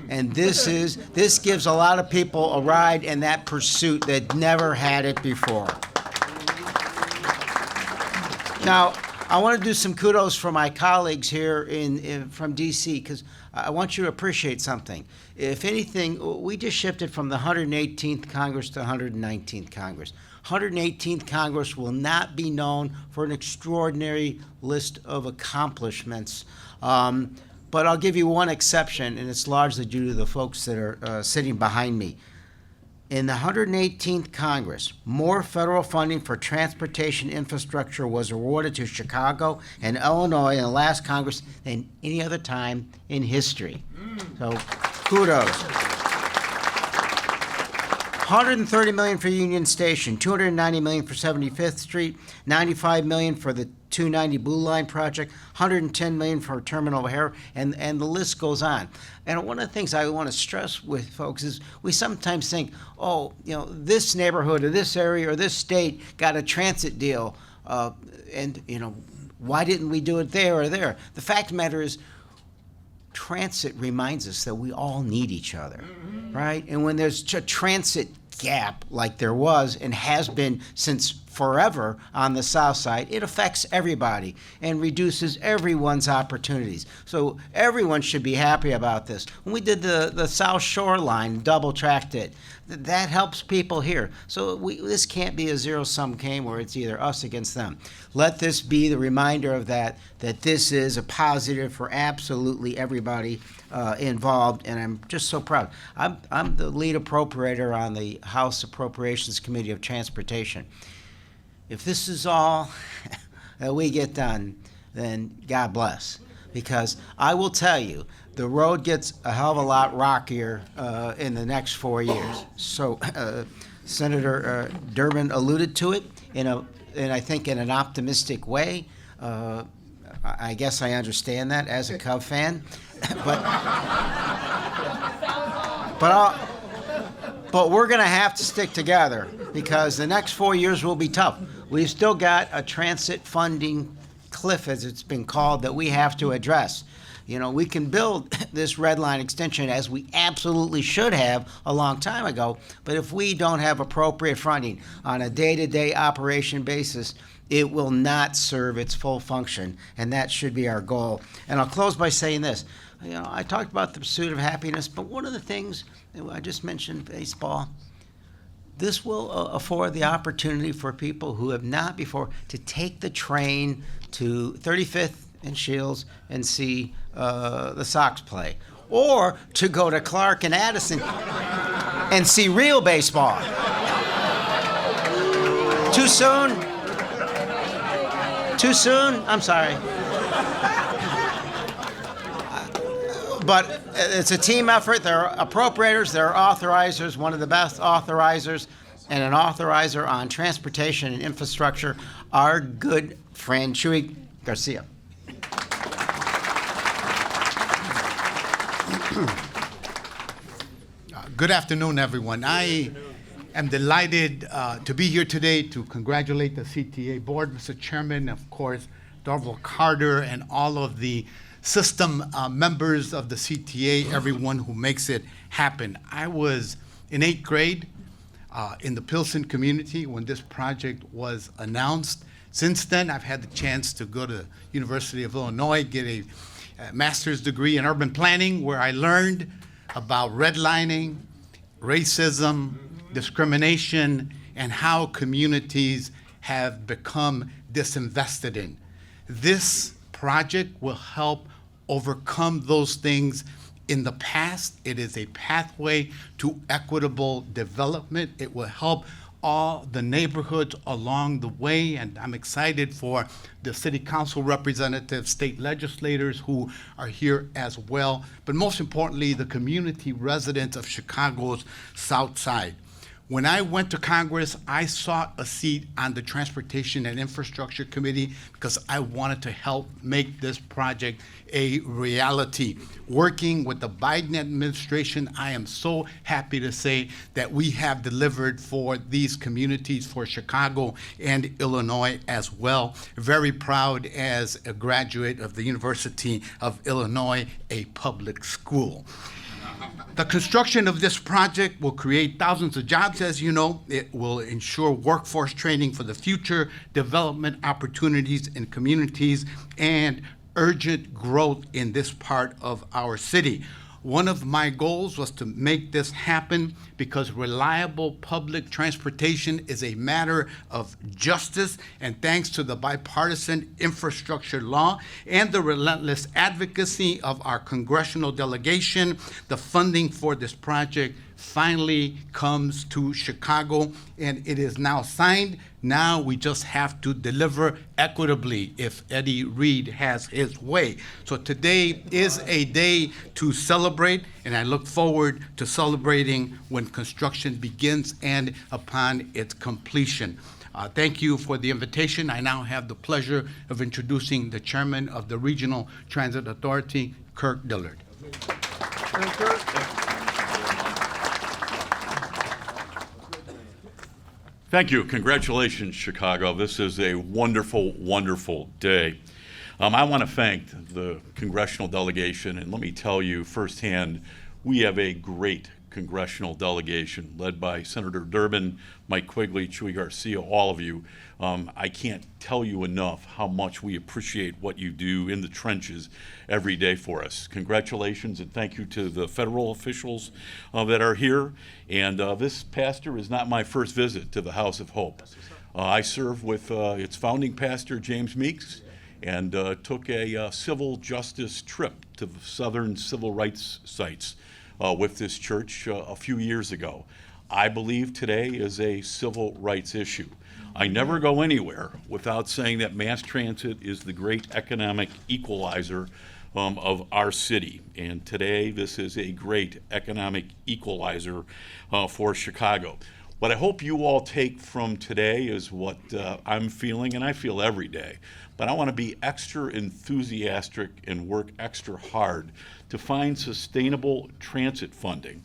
And this gives a lot of people a ride in that pursuit that never had it before. Now, I want to do some kudos for my colleagues here from DC, because I want you to appreciate something. If anything, we just shifted from the 118th Congress to 119th Congress. 118th Congress will not be known for an extraordinary list of accomplishments. But I'll give you one exception, and it's largely due to the folks that are sitting behind me. In the 118th Congress, more federal funding for transportation infrastructure was awarded to Chicago and Illinois in the last Congress than any other time in history. So kudos. $130 million for Union Station, $290 million for 75th Street, $95 million for the 290 Blue Line project, $110 million for Terminal O'Hare, and the list goes on. And one of the things I want to stress with folks is we sometimes think, oh, you know, this neighborhood or this area or this state got a transit deal, and, you know, why didn't we do it there or there? The fact of the matter is, transit reminds us that we all need each other, right? And when there's a transit gap like there was and has been since forever on the south side, it affects everybody and reduces everyone's opportunities. So everyone should be happy about this. When we did the South Shore line, double-tracked it, that helps people here. So this can't be a zero-sum game where it's either us against them. Let this be the reminder of that this is a positive for absolutely everybody involved, and I'm just so proud. I'm the lead appropriator on the House Appropriations Committee of Transportation. If this is all that we get done, then God bless. Because I will tell you, the road gets a hell of a lot rockier in the next 4 years. So Senator Durbin alluded to it and I think in an optimistic way. I guess I understand that as a Cub fan, but we're going to have to stick together because the next 4 years will be tough. We've still got a transit funding cliff, as it's been called, that we have to address. You know, we can build this red line extension as we absolutely should have a long time ago, but if we don't have appropriate funding on a day-to-day operation basis, it will not serve its full function, and that should be our goal. And I'll close by saying this. You know, I talked about the pursuit of happiness, but one of the things, I just mentioned baseball, this will afford the opportunity for people who have not before to take the train to 35th and Shields and see the Sox play, or to go to Clark and Addison and see real baseball. Too soon? Too soon? I'm sorry. But it's a team effort. There are appropriators, there are authorizers, one of the best authorizers, and an authorizer on transportation and infrastructure, our good friend Chuy Garcia. Good afternoon, everyone. I am delighted to be here today to congratulate the CTA board, Mr. Chairman, of course, Dorval Carter, and all of the system members of the CTA, everyone who makes it happen. I was in 8th grade in the Pilsen community when this project was announced. Since then, I've had the chance to go to University of Illinois, get a master's degree in urban planning, where I learned about redlining, racism, discrimination, and how communities have become disinvested in. This project will help overcome those things in the past. It is a pathway to equitable development. It will help all the neighborhoods along the way, and I'm excited for the city council representatives, state legislators who are here as well, but most importantly, the community residents of Chicago's South Side. When I went to Congress, I sought a seat on the Transportation and Infrastructure Committee because I wanted to help make this project a reality. Working with the Biden administration, I am so happy to say that we have delivered for these communities, for Chicago and Illinois as well. Very proud as a graduate of the University of Illinois, a public school. The construction of this project will create thousands of jobs, as you know. It will ensure workforce training for the future, development opportunities in communities, and urgent growth in this part of our city. One of my goals was to make this happen because reliable public transportation is a matter of justice, and thanks to the bipartisan infrastructure law and the relentless advocacy of our congressional delegation, the funding for this project finally comes to Chicago, and it is now signed. Now we just have to deliver equitably if Eddie Reed has his way. So today is a day to celebrate, and I look forward to celebrating when construction begins and upon its completion. Thank you for the invitation. I now have the pleasure of introducing the chairman of the Regional Transit Authority, Kirk Dillard. Thank you. Congratulations, Chicago. This is a wonderful, wonderful day. I want to thank the congressional delegation, and let me tell you firsthand, we have a great congressional delegation led by Senator Durbin, Mike Quigley, Chuy Garcia, all of you. I can't tell you enough how much we appreciate what you do in the trenches every day for us. Congratulations and thank you to the federal officials that are here. And this, Pastor, is not my first visit to the House of Hope. I served with its founding pastor, James Meeks, and took a civil justice trip to the southern civil rights sites with this church a few years ago. I believe today is a civil rights issue. I never go anywhere without saying that mass transit is the great economic equalizer of our city. And today, this is a great economic equalizer for Chicago. What I hope you all take from today is what I'm feeling, and I feel every day. But I want to be extra enthusiastic and work extra hard to find sustainable transit funding,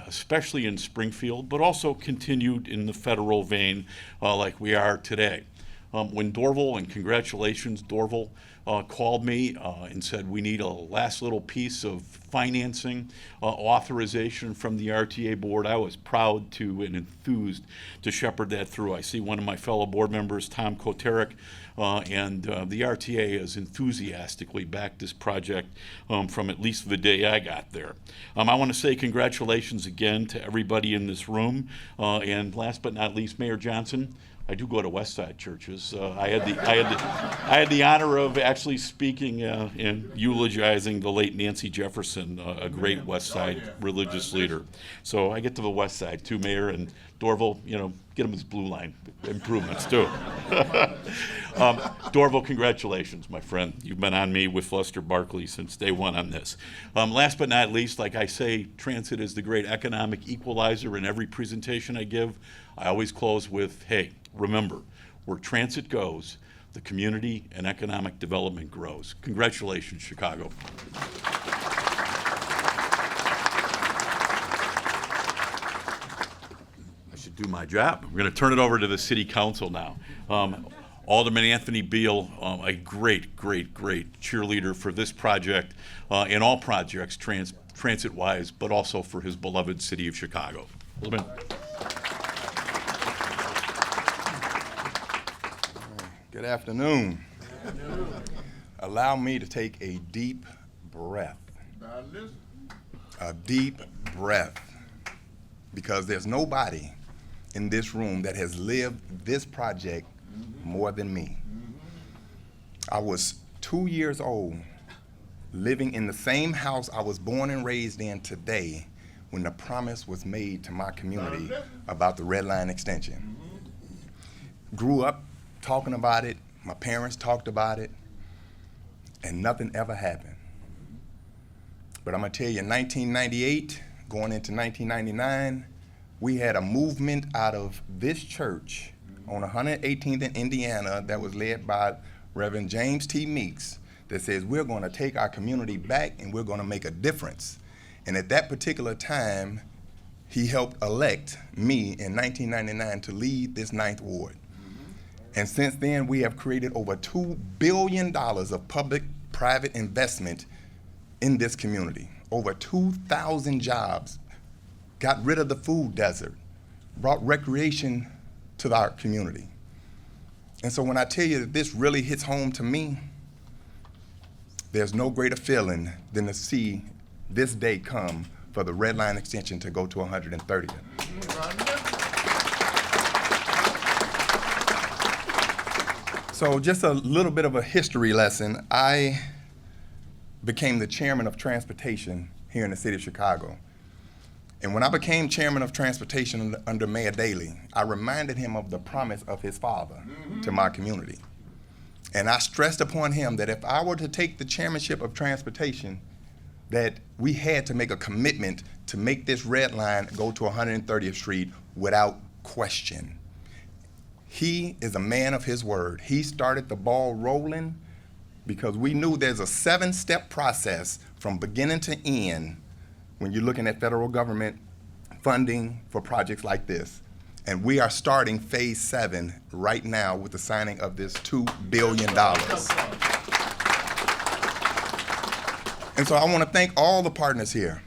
especially in Springfield, but also continued in the federal vein like we are today. When Dorval, and congratulations, Dorval, called me and said we need a last little piece of financing, authorization from the RTA board. I was proud to and enthused to shepherd that through. I see one of my fellow board members, Tom Koterick, and the RTA has enthusiastically backed this project from at least the day I got there. I want to say congratulations again to everybody in this room, and last but not least, Mayor Johnson. I do go to West Side churches. I had the honor of actually speaking and eulogizing the late Nancy Jefferson, a great West Side religious leader. So I get to the West Side too, Mayor, and Dorval, get him his blue line improvements too. Dorval, congratulations, my friend. You've been on me with Lester Barkley since day one on this. Last but not least, like I say, transit is the great economic equalizer in every presentation I give. I always close with, hey, remember, where transit goes, the community and economic development grows. Congratulations, Chicago. I should do my job. We're going to turn it over to the City Council now. Alderman Anthony Beal, a great cheerleader for this project and all projects transit-wise, but also for his beloved city of Chicago. Alderman. Good afternoon. Allow me to take a deep breath. A deep breath. Because there's nobody in this room that has lived this project more than me. I was 2 years old, living in the same house I was born and raised in today when the promise was made to my community about the Red Line extension. Grew up talking about it, my parents talked about it, and nothing ever happened. But I'm gonna tell you, in 1998, going into 1999, we had a movement out of this church on 118th in Indiana that was led by Reverend James T. Meeks that says we're gonna take our community back and we're gonna make a difference. And at that particular time, he helped elect me in 1999 to lead this 9th Ward. And since then, we have created over $2 billion of public-private investment in this community. Over 2,000 jobs, got rid of the food desert, brought recreation to our community. And so when I tell you that this really hits home to me, there's no greater feeling than to see this day come for the Red Line extension to go to 130th. So just a little bit of a history lesson. I became the chairman of transportation here in the city of Chicago. And when I became chairman of transportation under Mayor Daley, I reminded him of the promise of his father to my community. And I stressed upon him that if I were to take the chairmanship of transportation, that we had to make a commitment to make this red line go to 130th Street without question. He is a man of his word. He started the ball rolling because we knew there's a 7-step process from beginning to end when you're looking at federal government funding for projects like this. And we are starting phase 7 right now with the signing of this $2 billion. And so I want to thank all the partners here,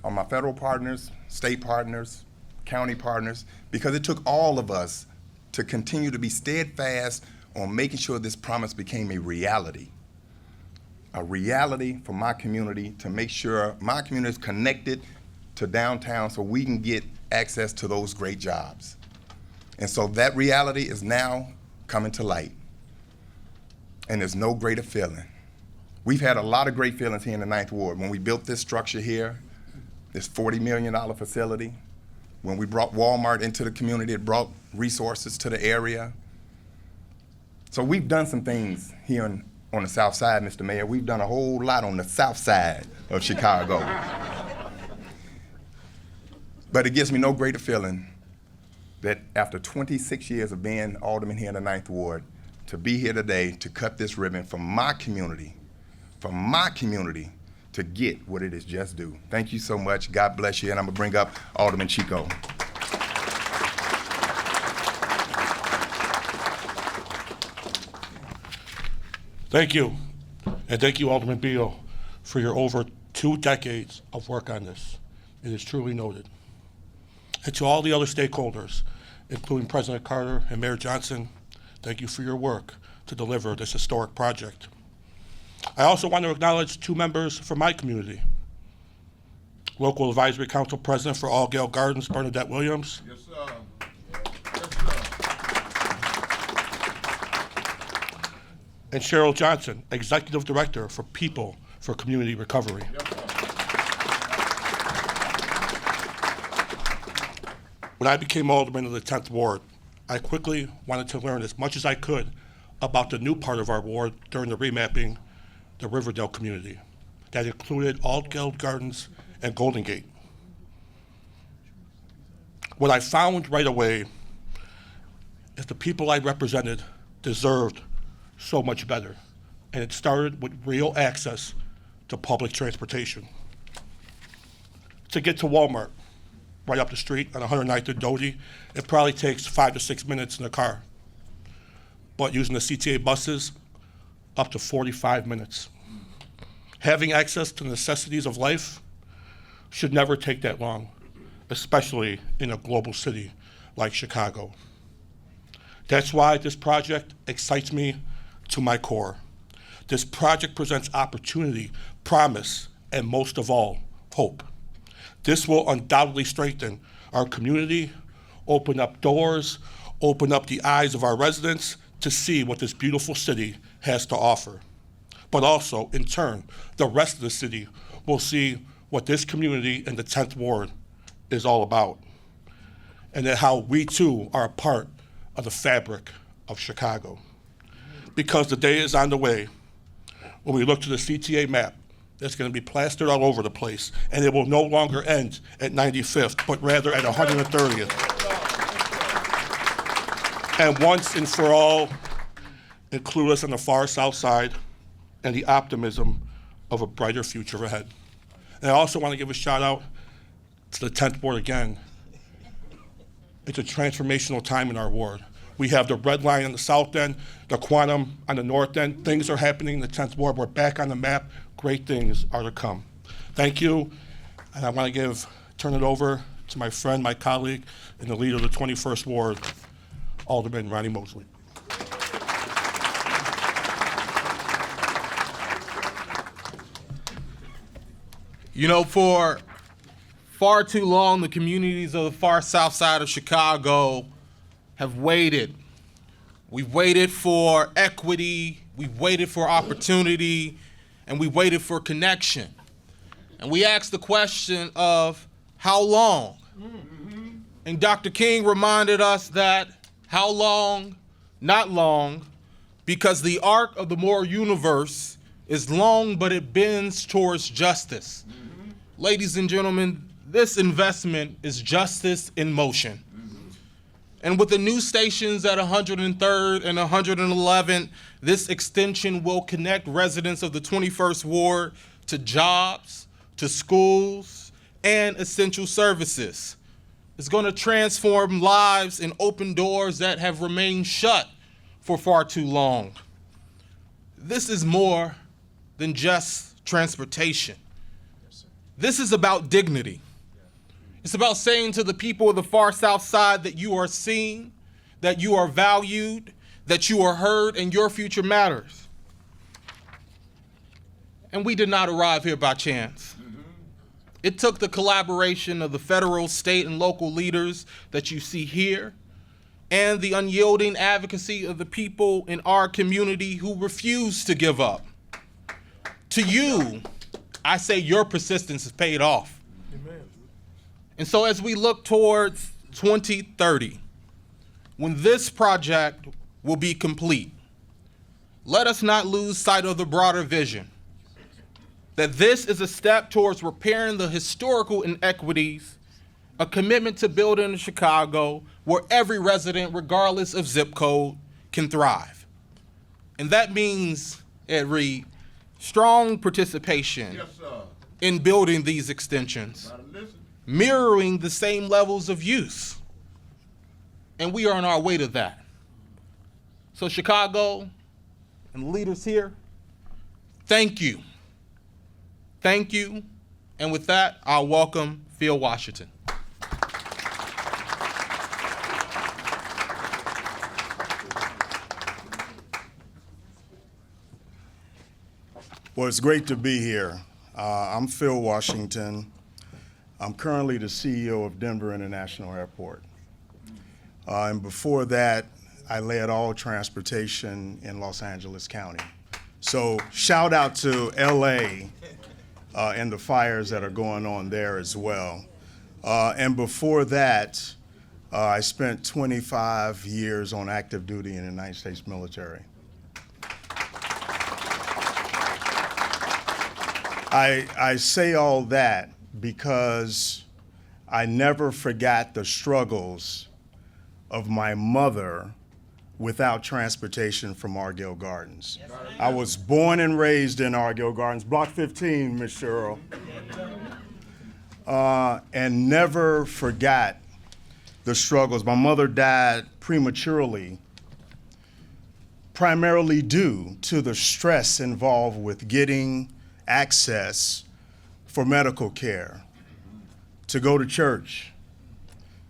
all my federal partners, state partners, county partners, because it took all of us to continue to be steadfast on making sure this promise became a reality for my community, to make sure my community is connected to downtown so we can get access to those great jobs. And so that reality is now coming to light. And there's no greater feeling. We've had a lot of great feelings here in the 9th Ward. When we built this structure here, this $40 million facility, when we brought Walmart into the community, it brought resources to the area. So we've done some things here on the south side, Mr. Mayor. We've done a whole lot on the south side of Chicago. But it gives me no greater feeling that after 26 years of being alderman here in the 9th Ward, to be here today to cut this ribbon for my community, to get what it is just due. Thank you so much. God bless you. And I'm going to bring up Alderman Chico. Thank you. And thank you, Alderman Beal, for your over 2 decades of work on this. It is truly noted. And to all the other stakeholders, including President Carter and Mayor Johnson, thank you for your work to deliver this historic project. I also want to acknowledge 2 members from my community. Local Advisory Council President for Allgale Gardens, Bernadette Williams. Yes, sir. And Cheryl Johnson, Executive Director for People for Community Recovery. When I became alderman of the 10th Ward, I quickly wanted to learn as much as I could about the new part of our ward during the remapping, the Riverdale community. That included Aldgeld Gardens and Golden Gate. What I found right away is the people I represented deserved so much better, and it started with real access to public transportation. To get to Walmart, right up the street on 109th and Doty, it probably takes 5 to 6 minutes in a car. But using the CTA buses, up to 45 minutes. Having access to the necessities of life should never take that long, especially in a global city like Chicago. That's why this project excites me to my core. This project presents opportunity, promise, and most of all, hope. This will undoubtedly strengthen our community, open up doors, open up the eyes of our residents to see what this beautiful city has to offer. But also, in turn, the rest of the city will see what this community in the 10th Ward is all about, and that how we too are a part of the fabric of Chicago. Because the day is on the way when we look to the CTA map that's going to be plastered all over the place, and it will no longer end at 95th, but rather at 130th. And once and for all, include us on the far south side and the optimism of a brighter future ahead. And I also want to give a shout out to the 10th Ward again. It's a transformational time in our ward. We have the red line on the south end, the quantum on the north end. Things are happening in the 10th Ward. We're back on the map. Great things are to come. Thank you. And I want to turn it over to my friend, my colleague, and the leader of the 21st Ward, Alderman Ronnie Mosley. You know, for far too long, the communities of the far south side of Chicago have waited. We've waited for equity, we've waited for opportunity, and we waited for connection. And we asked the question of how long? And Dr. King reminded us that how long, not long, because the arc of the moral universe is long, but it bends towards justice. Ladies and gentlemen, this investment is justice in motion. And with the new stations at 103rd and 111th, this extension will connect residents of the 21st Ward to jobs, to schools, and essential services. It's going to transform lives and open doors that have remained shut for far too long. This is more than just transportation. This is about dignity. It's about saying to the people of the far south side that you are seen, that you are valued, that you are heard, and your future matters. And we did not arrive here by chance. It took the collaboration of the federal, state, and local leaders that you see here, and the unyielding advocacy of the people in our community who refuse to give up. To you, I say your persistence has paid off. Amen. And so as we look towards 2030, when this project will be complete, let us not lose sight of the broader vision, that this is a step towards repairing the historical inequities, a commitment to building a Chicago where every resident, regardless of zip code, can thrive. And that means, Ed Reed, strong participation in building these extensions, mirroring the same levels of use. And we are on our way to that. So Chicago and the leaders here, thank you. Thank you, And with that, I'll welcome Phil Washington. Well, it's great to be here. I'm Phil Washington. I'm currently the CEO of Denver International Airport. And before that, I led all transportation in Los Angeles County. So shout out to LA and the fires that are going on there as well. And before that, I spent 25 years on active duty in the United States military. I say all that because I never forgot the struggles of my mother without transportation from Argyle Gardens. I was born and raised in Argyle Gardens, Block 15, Miss Cheryl, and never forgot the struggles. My mother died prematurely, primarily due to the stress involved with getting access for medical care, to go to church,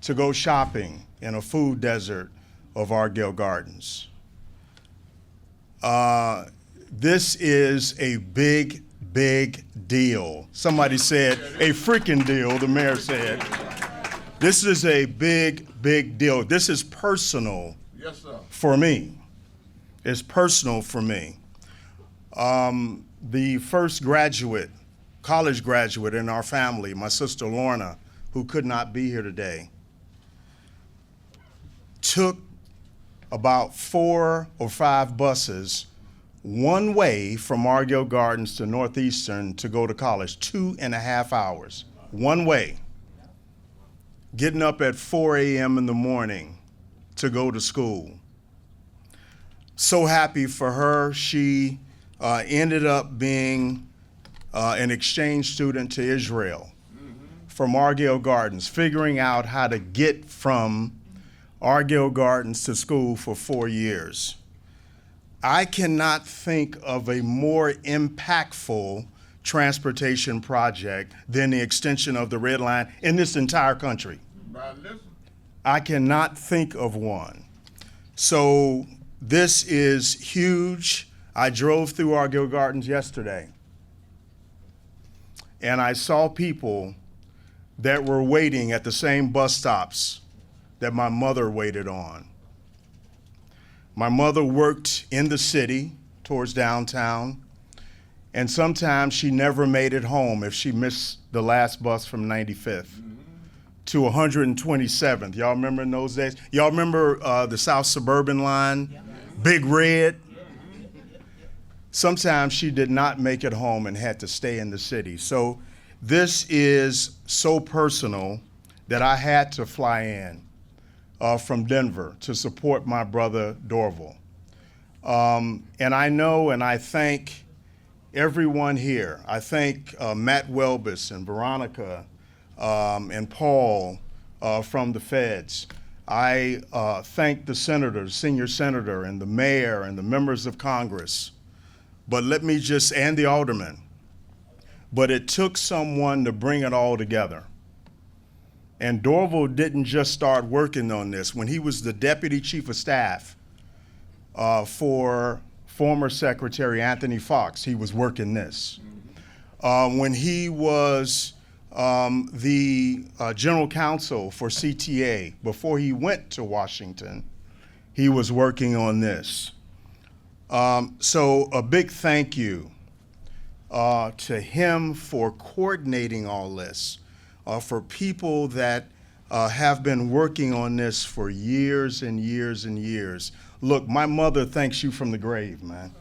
to go shopping in a food desert of Argyle Gardens. This is a big, big deal. Somebody said, a freaking deal, the mayor said. This is a big, big deal. This is personal for me. It's personal for me. The first college graduate in our family, my sister Lorna, who could not be here today, took about 4 or 5 buses one way from Argyle Gardens to Northeastern to go to college, 2.5 hours, one way, getting up at 4 a.m. in the morning to go to school. So happy for her. She ended up being an exchange student to Israel from Argyle Gardens, figuring out how to get from Argyle Gardens to school for 4 years. I cannot think of a more impactful transportation project than the extension of the Red Line in this entire country. I cannot think of one. So this is huge. I drove through Argyle Gardens yesterday, and I saw people that were waiting at the same bus stops that my mother waited on. My mother worked in the city towards downtown, and sometimes she never made it home if she missed the last bus from 95th to 127th. Y'all remember in those days? Y'all remember the South Suburban line? Big Red? Sometimes she did not make it home and had to stay in the city. So this is so personal that I had to fly in from Denver to support my brother Dorval. And I know and I thank everyone here. I thank Matt Welbus and Veronica and Paul from the feds. I thank the senators, senior senator and the mayor and the members of Congress. But let me just, and the aldermen, but it took someone to bring it all together. And Dorval didn't just start working on this. When he was the deputy chief of staff for former Secretary Anthony Fox, he was working this. When he was the general counsel for CTA, before he went to Washington, he was working on this. So a big thank you to him for coordinating all this, for people that have been working on this for years and years and years. Look, my mother thanks you from the grave, man.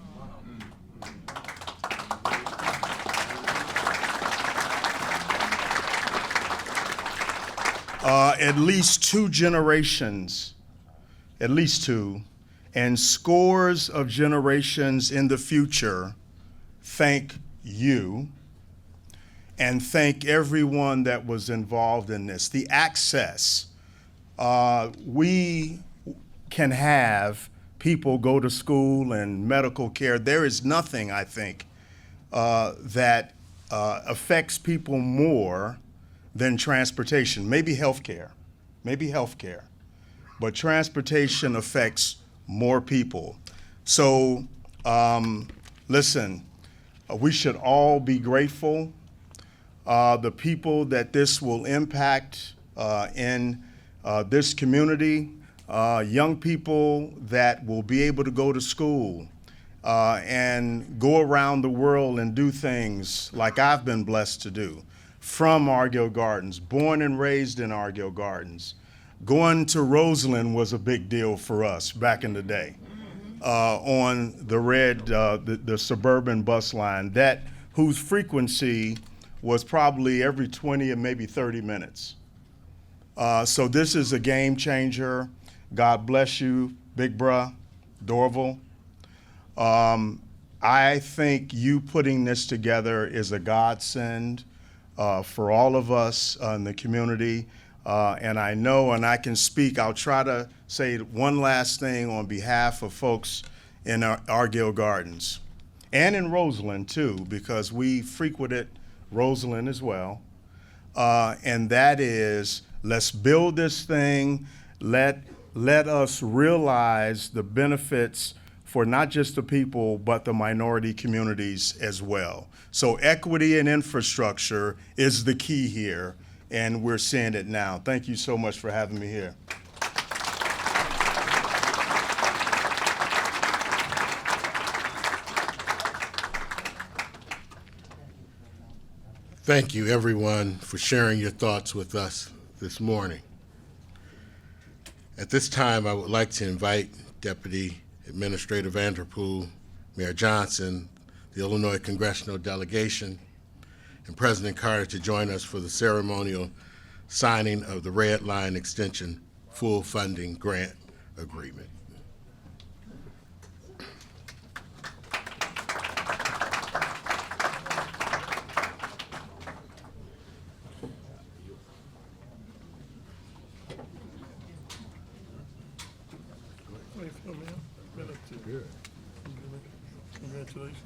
At least 2 generations, at least 2, and scores of generations in the future thank you and thank everyone that was involved in this. The access, we can have people go to school and medical care. There is nothing, I think, that affects people more than transportation. Maybe healthcare, but transportation affects more people. So, listen, we should all be grateful. The people that this will impact in this community, young people that will be able to go to school and go around the world and do things like I've been blessed to do from Argyle Gardens, born and raised in Argyle Gardens. Going to Roseland was a big deal for us back in the day on the suburban bus line, whose frequency was probably every 20 or maybe 30 minutes. So this is a game changer. God bless you, Big Bruh, Dorval. I think you putting this together is a godsend for all of us in the community. And I know, and I can speak, I'll try to say one last thing on behalf of folks in Argyle Gardens and in Roseland too, because we frequented Roseland as well. And that is, let's build this thing. Let us realize the benefits for not just the people, but the minority communities as well. So equity and infrastructure is the key here, and we're seeing it now. Thank you so much for having me here. Thank you, everyone, for sharing your thoughts with us this morning. At this time, I would like to invite Deputy Administrator Vanderpool, Mayor Johnson, the Illinois Congressional Delegation, and President Carter to join us for the ceremonial signing of the Red Line Extension Full Funding Grant Agreement. Congratulations.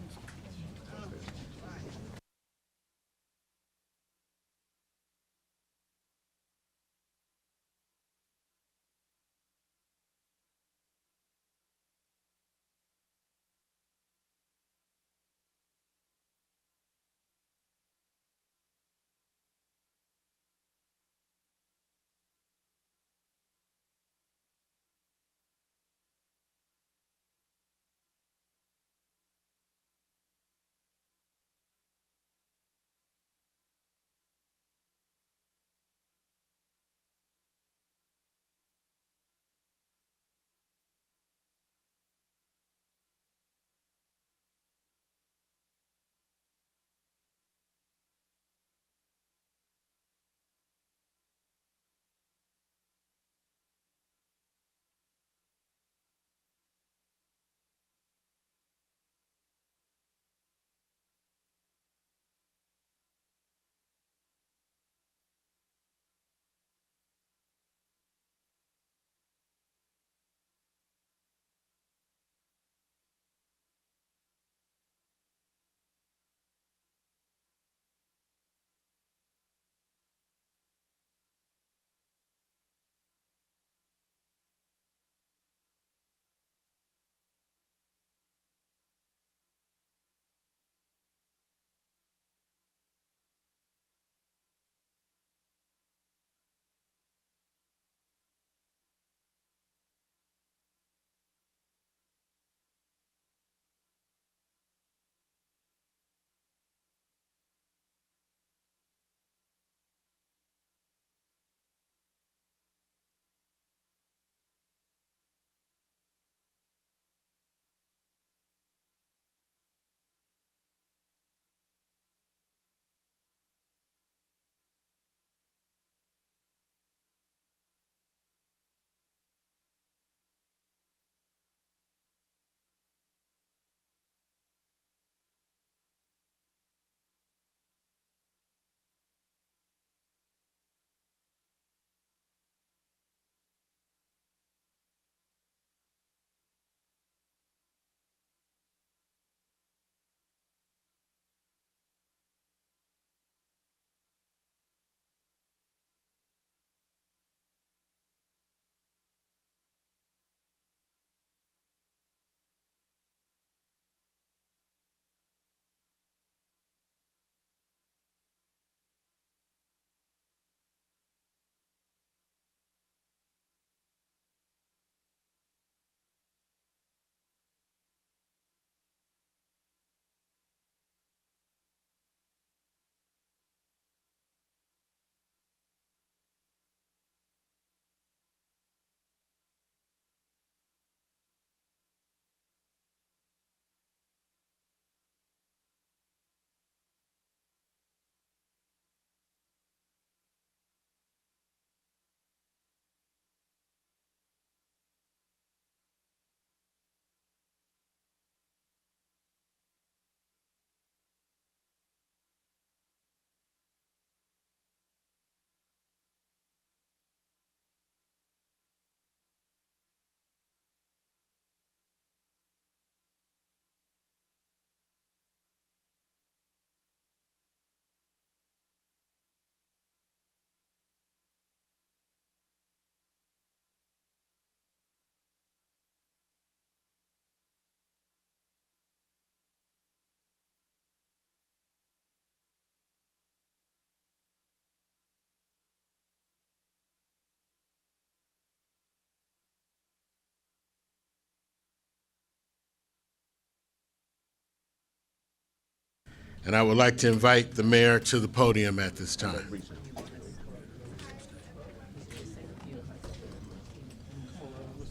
And I would like to invite the mayor to the podium at this time.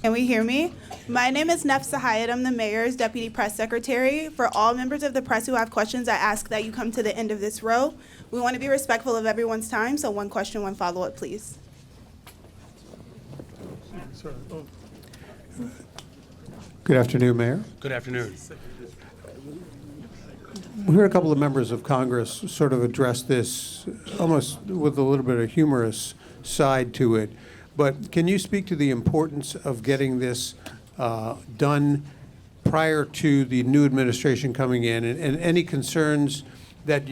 Can we hear me? My name is Nefsa Hyatt. I'm the mayor's deputy press secretary. For all members of the press who have questions, I ask that you come to the end of this row. We want to be respectful of everyone's time, so one question, one follow-up, please. Good afternoon, Mayor. Good afternoon. We heard a couple of members of Congress sort of address this almost with a little bit of humorous side to it. But can you speak to the importance of getting this done prior to the new administration coming in, and any concerns that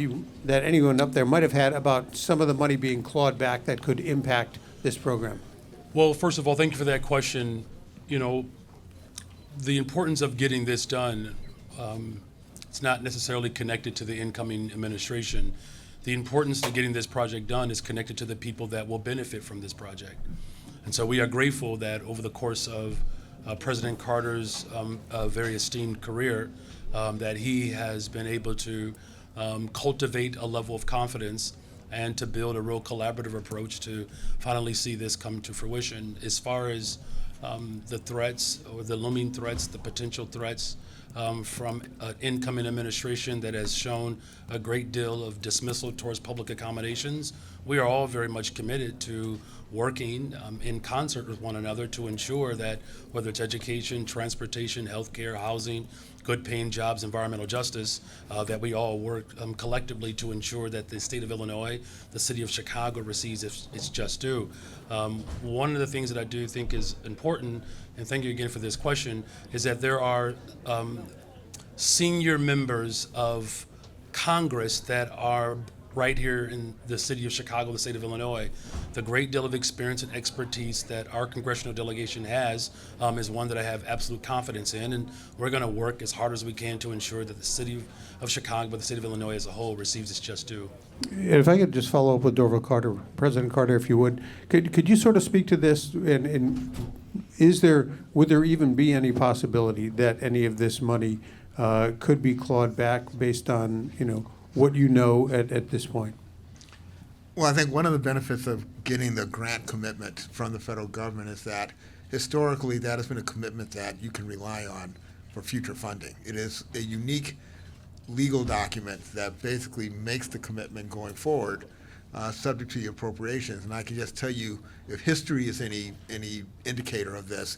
anyone up there might have had about some of the money being clawed back that could impact this program? Well, first of all, thank you for that question. You know, the importance of getting this done, it's not necessarily connected to the incoming administration. The importance of getting this project done is connected to the people that will benefit from this project. And so we are grateful that over the course of President Carter's very esteemed career, that he has been able to cultivate a level of confidence and to build a real collaborative approach to finally see this come to fruition. As far as the threats or the looming threats, the potential threats from an incoming administration that has shown a great deal of dismissal towards public accommodations, we are all very much committed to working in concert with one another to ensure that whether it's education, transportation, healthcare, housing, good paying jobs, environmental justice, that we all work collectively to ensure that the state of Illinois, the city of Chicago receives its just due. One of the things that I do think is important, and thank you again for this question, is that there are senior members of Congress that are right here in the city of Chicago, the state of Illinois. The great deal of experience and expertise that our congressional delegation has is one that I have absolute confidence in, and we're going to work as hard as we can to ensure that the city of Chicago, but the state of Illinois as a whole, receives its just due. If I could just follow up with Dorval Carter, President Carter, if you would, could you sort of speak to this, and would there even be any possibility that any of this money could be clawed back based on, what you know at this point? Well, I think one of the benefits of getting the grant commitment from the federal government is that historically that has been a commitment that you can rely on for future funding. It is a unique legal document that basically makes the commitment going forward subject to the appropriations. And I can just tell you, if history is any indicator of this,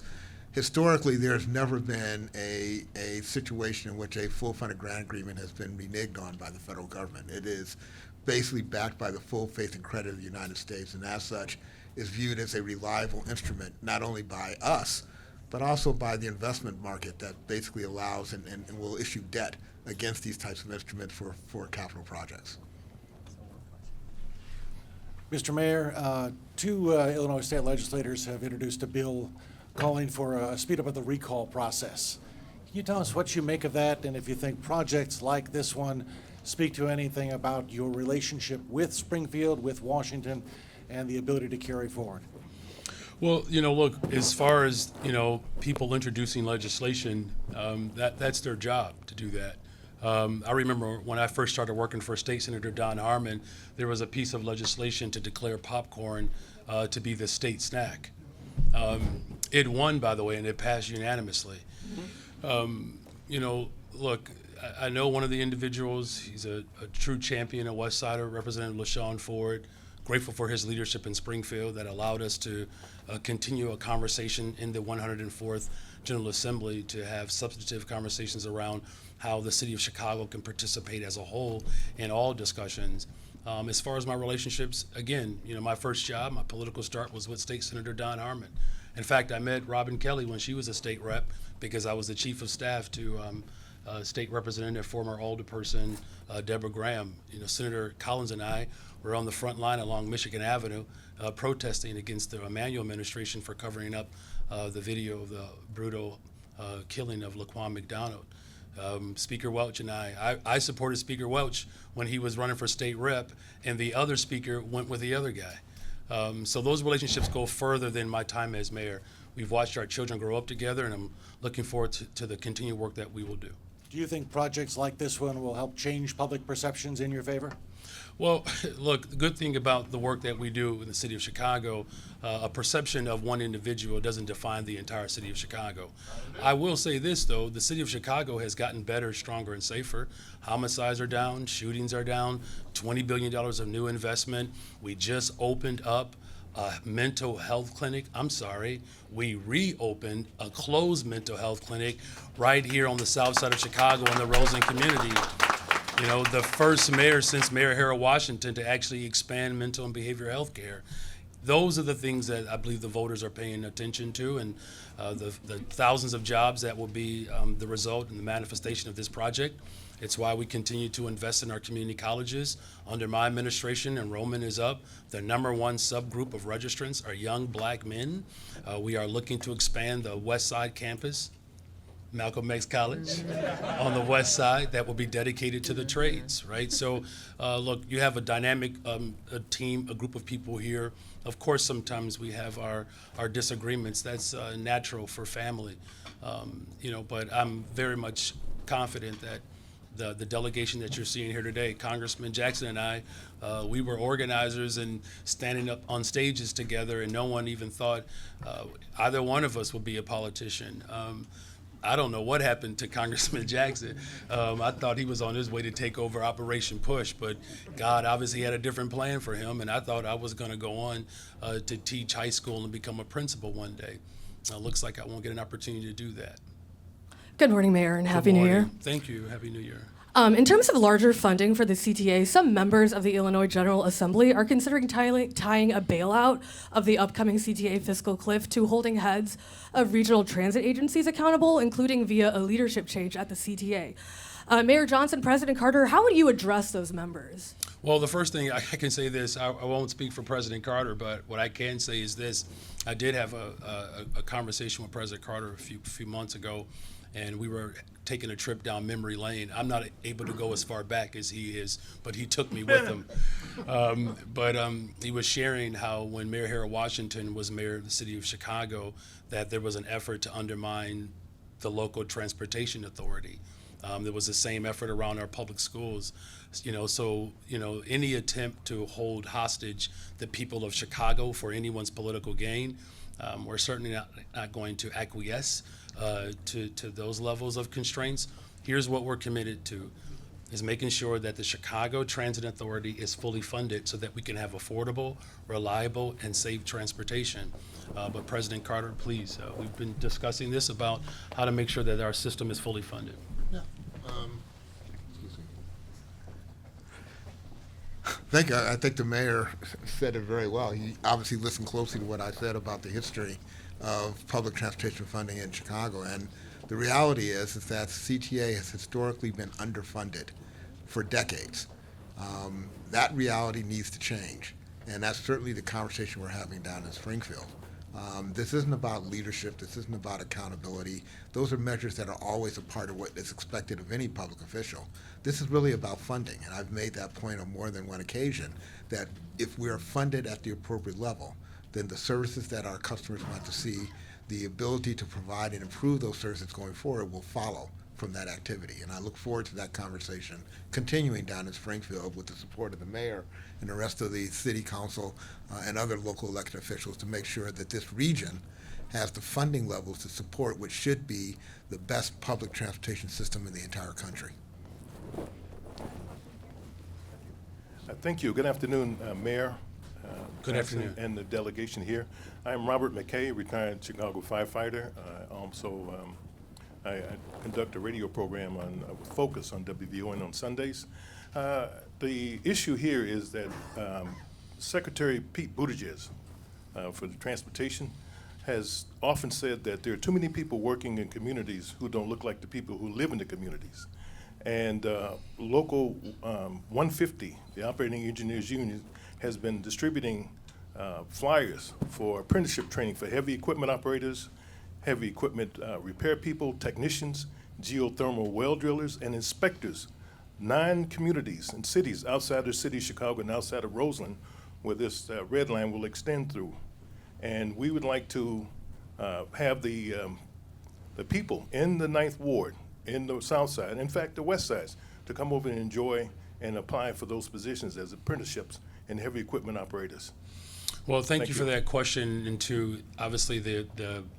historically, there's never been a situation in which a full funded grant agreement has been reneged on by the federal government. It is basically backed by the full faith and credit of the United States, and as such is viewed as a reliable instrument, not only by us, but also by the investment market that basically allows and will issue debt against these types of instruments for capital projects. Mr. Mayor, two Illinois state legislators have introduced a bill calling for a speed up of the recall process. Can you tell us what you make of that, and if you think projects like this one speak to anything about your relationship with Springfield, with Washington, and the ability to carry forward? Well, look, as far as, people introducing legislation, that's their job to do that. I remember when I first started working for State Senator Don Harmon, there was a piece of legislation to declare popcorn to be the state snack. It won, by the way, and it passed unanimously. Look, I know one of the individuals. He's a true champion, a West Sider, Representative LaShawn Ford. Grateful for his leadership in Springfield that allowed us to continue a conversation in the 104th General Assembly to have substantive conversations around how the city of Chicago can participate as a whole in all discussions. As far as my relationships, again, my first job, my political start was with State Senator Don Harmon. In fact, I met Robin Kelly when she was a state rep because I was the chief of staff to State Representative, former Alderperson Deborah Graham. Senator Collins and I were on the front line along Michigan Avenue protesting against the Emanuel administration for covering up the video of the brutal killing of Laquan McDonald. Speaker Welch and I supported Speaker Welch when he was running for state rep, and the other speaker went with the other guy. So those relationships go further than my time as mayor. We've watched our children grow up together, and I'm looking forward to the continued work that we will do. Do you think projects like this one will help change public perceptions in your favor? Well, look, the good thing about the work that we do in the city of Chicago, a perception of one individual doesn't define the entire city of Chicago. I will say this, though, the city of Chicago has gotten better, stronger, and safer. Homicides are down, shootings are down, $20 billion of new investment. We just opened up a mental health clinic. I'm sorry, we reopened a closed mental health clinic right here on the south side of Chicago in the Roseland community. You know, the first mayor since Mayor Harold Washington to actually expand mental and behavioral health care. Those are the things that I believe the voters are paying attention to, and the thousands of jobs that will be the result and the manifestation of this project. It's why we continue to invest in our community colleges. Under my administration, enrollment is up. The #1 subgroup of registrants are young black men. We are looking to expand the West Side campus, Malcolm X College on the west side, that will be dedicated to the trades, right? So, look, you have a dynamic a team, a group of people here. Of course, sometimes we have our disagreements. That's natural for family, you know, but I'm very much confident that the delegation that you're seeing here today, Congressman Jackson and I, we were organizers and standing up on stages together, and no one even thought either one of us would be a politician. I don't know what happened to Congressman Jackson. I thought he was on his way to take over Operation Push, but God obviously had a different plan for him, and I thought I was going to go on to teach high school and become a principal one day. Looks like I won't get an opportunity to do that. Good morning, Mayor, and Happy New Year. Thank you. Happy New Year. In terms of larger funding for the CTA, some members of the Illinois General Assembly are considering tying a bailout of the upcoming CTA fiscal cliff to holding heads of regional transit agencies accountable, including via a leadership change at the CTA. Mayor Johnson, President Carter, how would you address those members? Well, the first thing I can say this, I won't speak for President Carter, but what I can say is this. I did have a conversation with President Carter a few months ago, and we were taking a trip down memory lane. I'm not able to go as far back as he is, but he took me with him. He was sharing how when Mayor Harold Washington was mayor of the city of Chicago, that there was an effort to undermine the local transportation authority. There was the same effort around our public schools. Any attempt to hold hostage the people of Chicago for anyone's political gain, we're certainly not going to acquiesce to those levels of constraints. Here's what we're committed to, is making sure that the Chicago Transit Authority is fully funded so that we can have affordable, reliable, and safe transportation. But President Carter, please, we've been discussing this about how to make sure that our system is fully funded. Yeah. I think the mayor said it very well. He obviously listened closely to what I said about the history of public transportation funding in Chicago. And the reality is that CTA has historically been underfunded for decades. That reality needs to change. And that's certainly the conversation we're having down in Springfield. This isn't about leadership. This isn't about accountability. Those are measures that are always a part of what is expected of any public official. This is really about funding, and I've made that point on more than one occasion, that if we are funded at the appropriate level, then the services that our customers want to see, the ability to provide and improve those services going forward will follow from that activity. And I look forward to that conversation continuing down in Springfield with the support of the mayor and the rest of the city council and other local elected officials to make sure that this region has the funding levels to support what should be the best public transportation system in the entire country. Thank you. Good afternoon, Mayor. Good afternoon. And the delegation here. I am Robert McKay, retired Chicago firefighter. I conduct a radio program with Focus on WVON on Sundays. The issue here is that Secretary Pete Buttigieg for the transportation has often said that there are too many people working in communities who don't look like the people who live in the communities. And Local 150, the Operating Engineers Union, has been distributing flyers for apprenticeship training for heavy equipment operators, heavy equipment repair people, technicians, geothermal well drillers, and inspectors. 9 communities and cities outside the city of Chicago and outside of Roseland where this red line will extend through. And we would like to have the people in the 9th Ward in the south side, in fact, the west sides, to come over and enjoy and apply for those positions as apprenticeships and heavy equipment operators. Well, thank you for that question, and to obviously the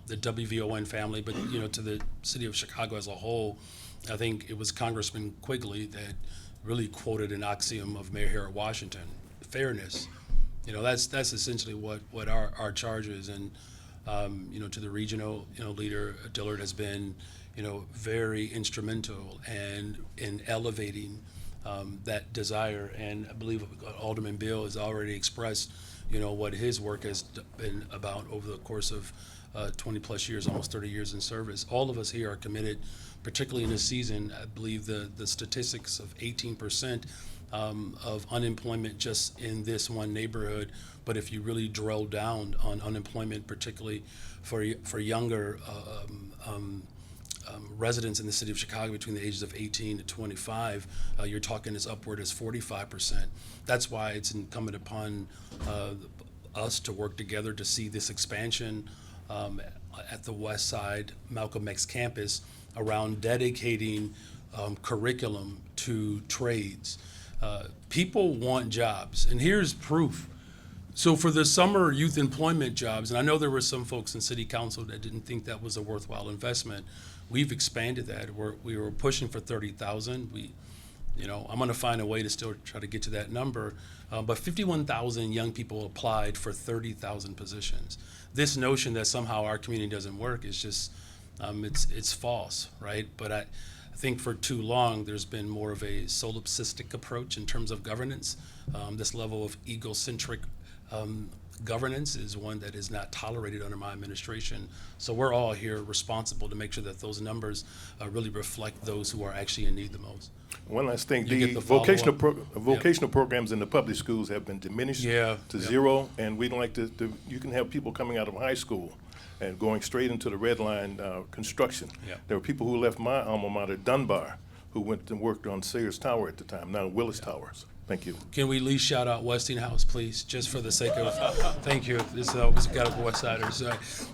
WVON family, but to the city of Chicago as a whole. I think it was Congressman Quigley that really quoted an axiom of Mayor Harold Washington: fairness. That's essentially what our charge is, and to the regional leader, Dillard has been very instrumental and in elevating that desire, and I believe Alderman Bill has already expressed what his work has been about over the course of 20 plus years, almost 30 years in service. All of us here are committed, particularly in this season. I believe the statistics of 18% of unemployment just in this one neighborhood. But if you really drill down on unemployment, particularly for younger residents in the city of Chicago between the ages of 18 to 25, you're talking as upward as 45%. That's why it's incumbent upon us to work together to see this expansion at the West Side Malcolm X campus around dedicating curriculum to trades. People want jobs, and here's proof. So for the summer youth employment jobs, and I know there were some folks in city council that didn't think that was a worthwhile investment, we've expanded that. We were pushing for 30,000. I'm going to find a way to still try to get to that number, but 51,000 young people applied for 30,000 positions. This notion that somehow our community doesn't work is just, it's false, right? But I think for too long there's been more of a solipsistic approach in terms of governance. This level of egocentric governance is one that is not tolerated under my administration. So we're all here responsible to make sure that those numbers really reflect those who are actually in need the most. One last thing, You the get the follow-up. vocational programs in the public schools have been diminished to Yeah. zero, and we'd like you can have people coming out of high school and going straight into the red line construction. Yeah. There were people who left my alma mater, Dunbar, who went and worked on Sayers Tower at the time, now Willis Towers. Thank you. Can we at least shout out Westinghouse, please, just for the sake of, thank you. This was got to West Siders.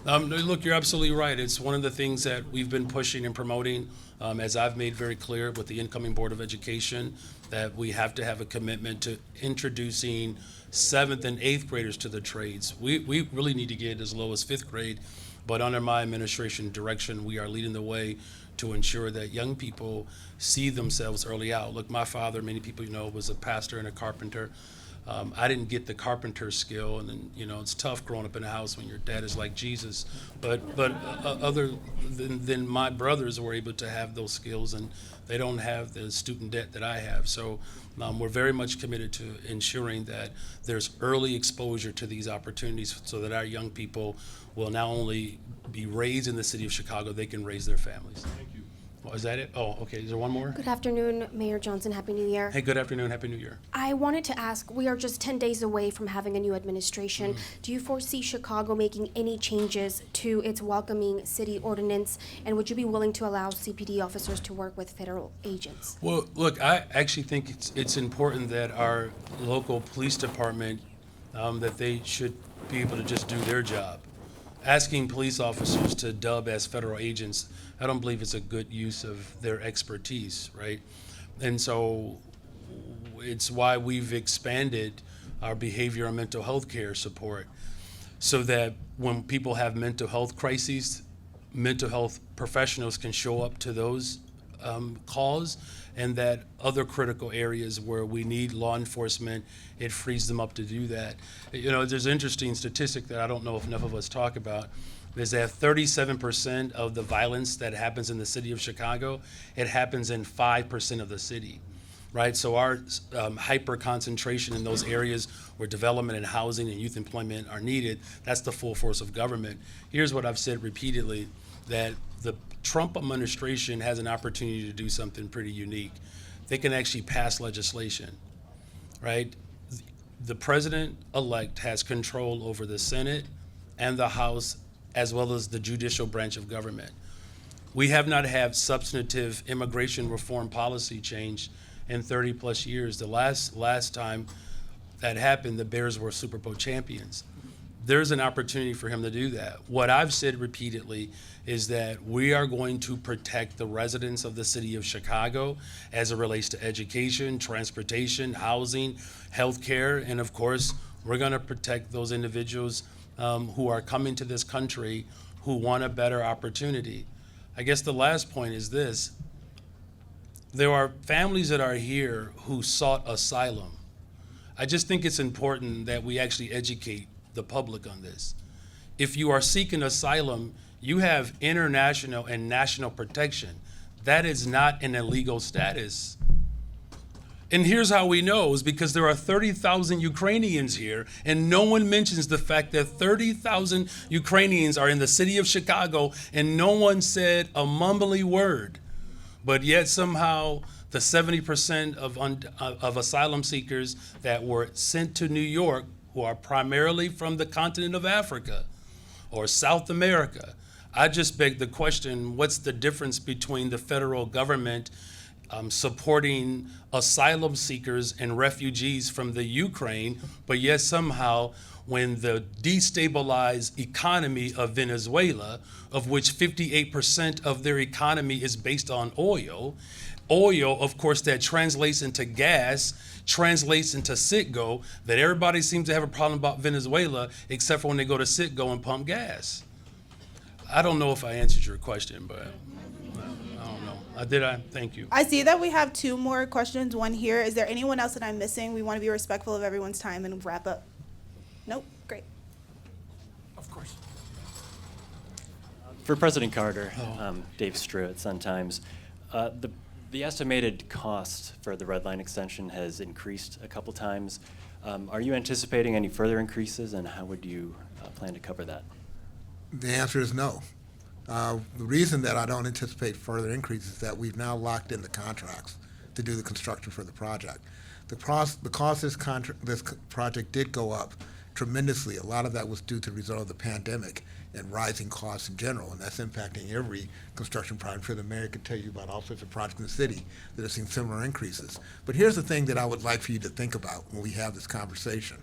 Look, you're absolutely right. It's one of the things that we've been pushing and promoting, as I've made very clear with the incoming Board of Education, that we have to have a commitment to introducing 7th and 8th graders to the trades. We really need to get as low as 5th grade, but under my administration direction, we are leading the way to ensure that young people see themselves early out. Look, my father, many people was a pastor and a carpenter. I didn't get the carpenter skill, and then it's tough growing up in a house when your dad is like Jesus. But other than my brothers were able to have those skills, and they don't have the student debt that I have. So we're very much committed to ensuring that there's early exposure to these opportunities, so that our young people will not only be raised in the city of Chicago, they can raise their families. Thank you. Oh, is that it? Oh, okay. Is there one more? Good afternoon, Mayor Johnson. Happy New Year. Hey, good afternoon. Happy New Year. I wanted to ask, we are just 10 days away from having a new administration. Do you foresee Chicago making any changes to its welcoming city ordinance? And would you be willing to allow CPD officers to work with federal agents? Well, look, I actually think it's important that our local police department, that they should be able to just do their job. Asking police officers to dub as federal agents, I don't believe it's a good use of their expertise, right? And so it's why we've expanded our behavioral and mental health care support, so that when people have mental health crises, mental health professionals can show up to those calls, and that other critical areas where we need law enforcement, it frees them up to do that. There's an interesting statistic that I don't know if enough of us talk about, is that 37% of the violence that happens in the city of Chicago, it happens in 5% of the city, right? So our hyper concentration in those areas where development and housing and youth employment are needed, that's the full force of government. Here's what I've said repeatedly, that the Trump administration has an opportunity to do something pretty unique. They can actually pass legislation, right? The president-elect has control over the Senate and the House, as well as the judicial branch of government. We have not had substantive immigration reform policy change in 30 plus years. The last time that happened, the Bears were Super Bowl champions. there's an opportunity for him to do that. What I've said repeatedly is that we are going to protect the residents of the city of Chicago as it relates to education, transportation, housing, healthcare, and of course, we're going to protect those individuals who are coming to this country who want a better opportunity. I guess the last point is this. There are families that are here who sought asylum. I just think it's important that we actually educate the public on this. If you are seeking asylum, you have international and national protection. That is not an illegal status. And here's how we know, is because there are 30,000 Ukrainians here, and no one mentions the fact that 30,000 Ukrainians are in the city of Chicago, and no one said a mumbly word. But yet somehow the 70% of asylum seekers that were sent to New York, who are primarily from the continent of Africa or South America, I just beg the question, what's the difference between the federal government supporting asylum seekers and refugees from the Ukraine, but yet somehow when the destabilized economy of Venezuela, of which 58% of their economy is based on oil, of course, that translates into gas, translates into Citgo, that everybody seems to have a problem about Venezuela, except for when they go to Citgo and pump gas. I don't know if I answered your question, but I don't know. Did I? Thank you. I see that we have two more questions, one here. Is there anyone else that I'm missing? We want to be respectful of everyone's time and wrap up. Nope, great. Of course. For President Carter, Dave Strew at Sun-Times, the estimated cost for the red line extension has increased a couple times. Are you anticipating any further increases, and how would you plan to cover that? The answer is no. The reason that I don't anticipate further increases is that we've now locked in the contracts to do the construction for the project. The cost of this project did go up tremendously. A lot of that was due to the result of the pandemic and rising costs in general, and that's impacting every construction project. I'm sure the mayor could tell you about all sorts of projects in the city that have seen similar increases. But here's the thing that I would like for you to think about when we have this conversation.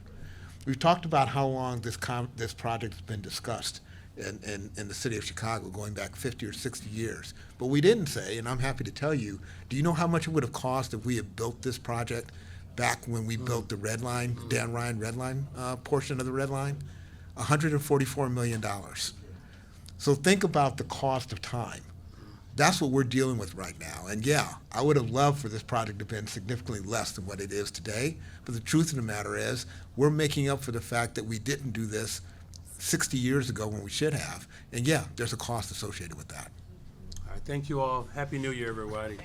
We've talked about how long this project has been discussed in the city of Chicago, going back 50 or 60 years. But we didn't say, and I'm happy to tell you, do you know how much it would have cost if we had built this project back when we built the Red Line, Dan Ryan Red Line portion of the Red Line? $144 million. So think about the cost of time. That's what we're dealing with right now. And yeah, I would have loved for this project to have been significantly less than what it is today. But the truth of the matter is, we're making up for the fact that we didn't do this 60 years ago when we should have. And yeah, there's a cost associated with that. All right, thank you all. Happy New Year, everybody.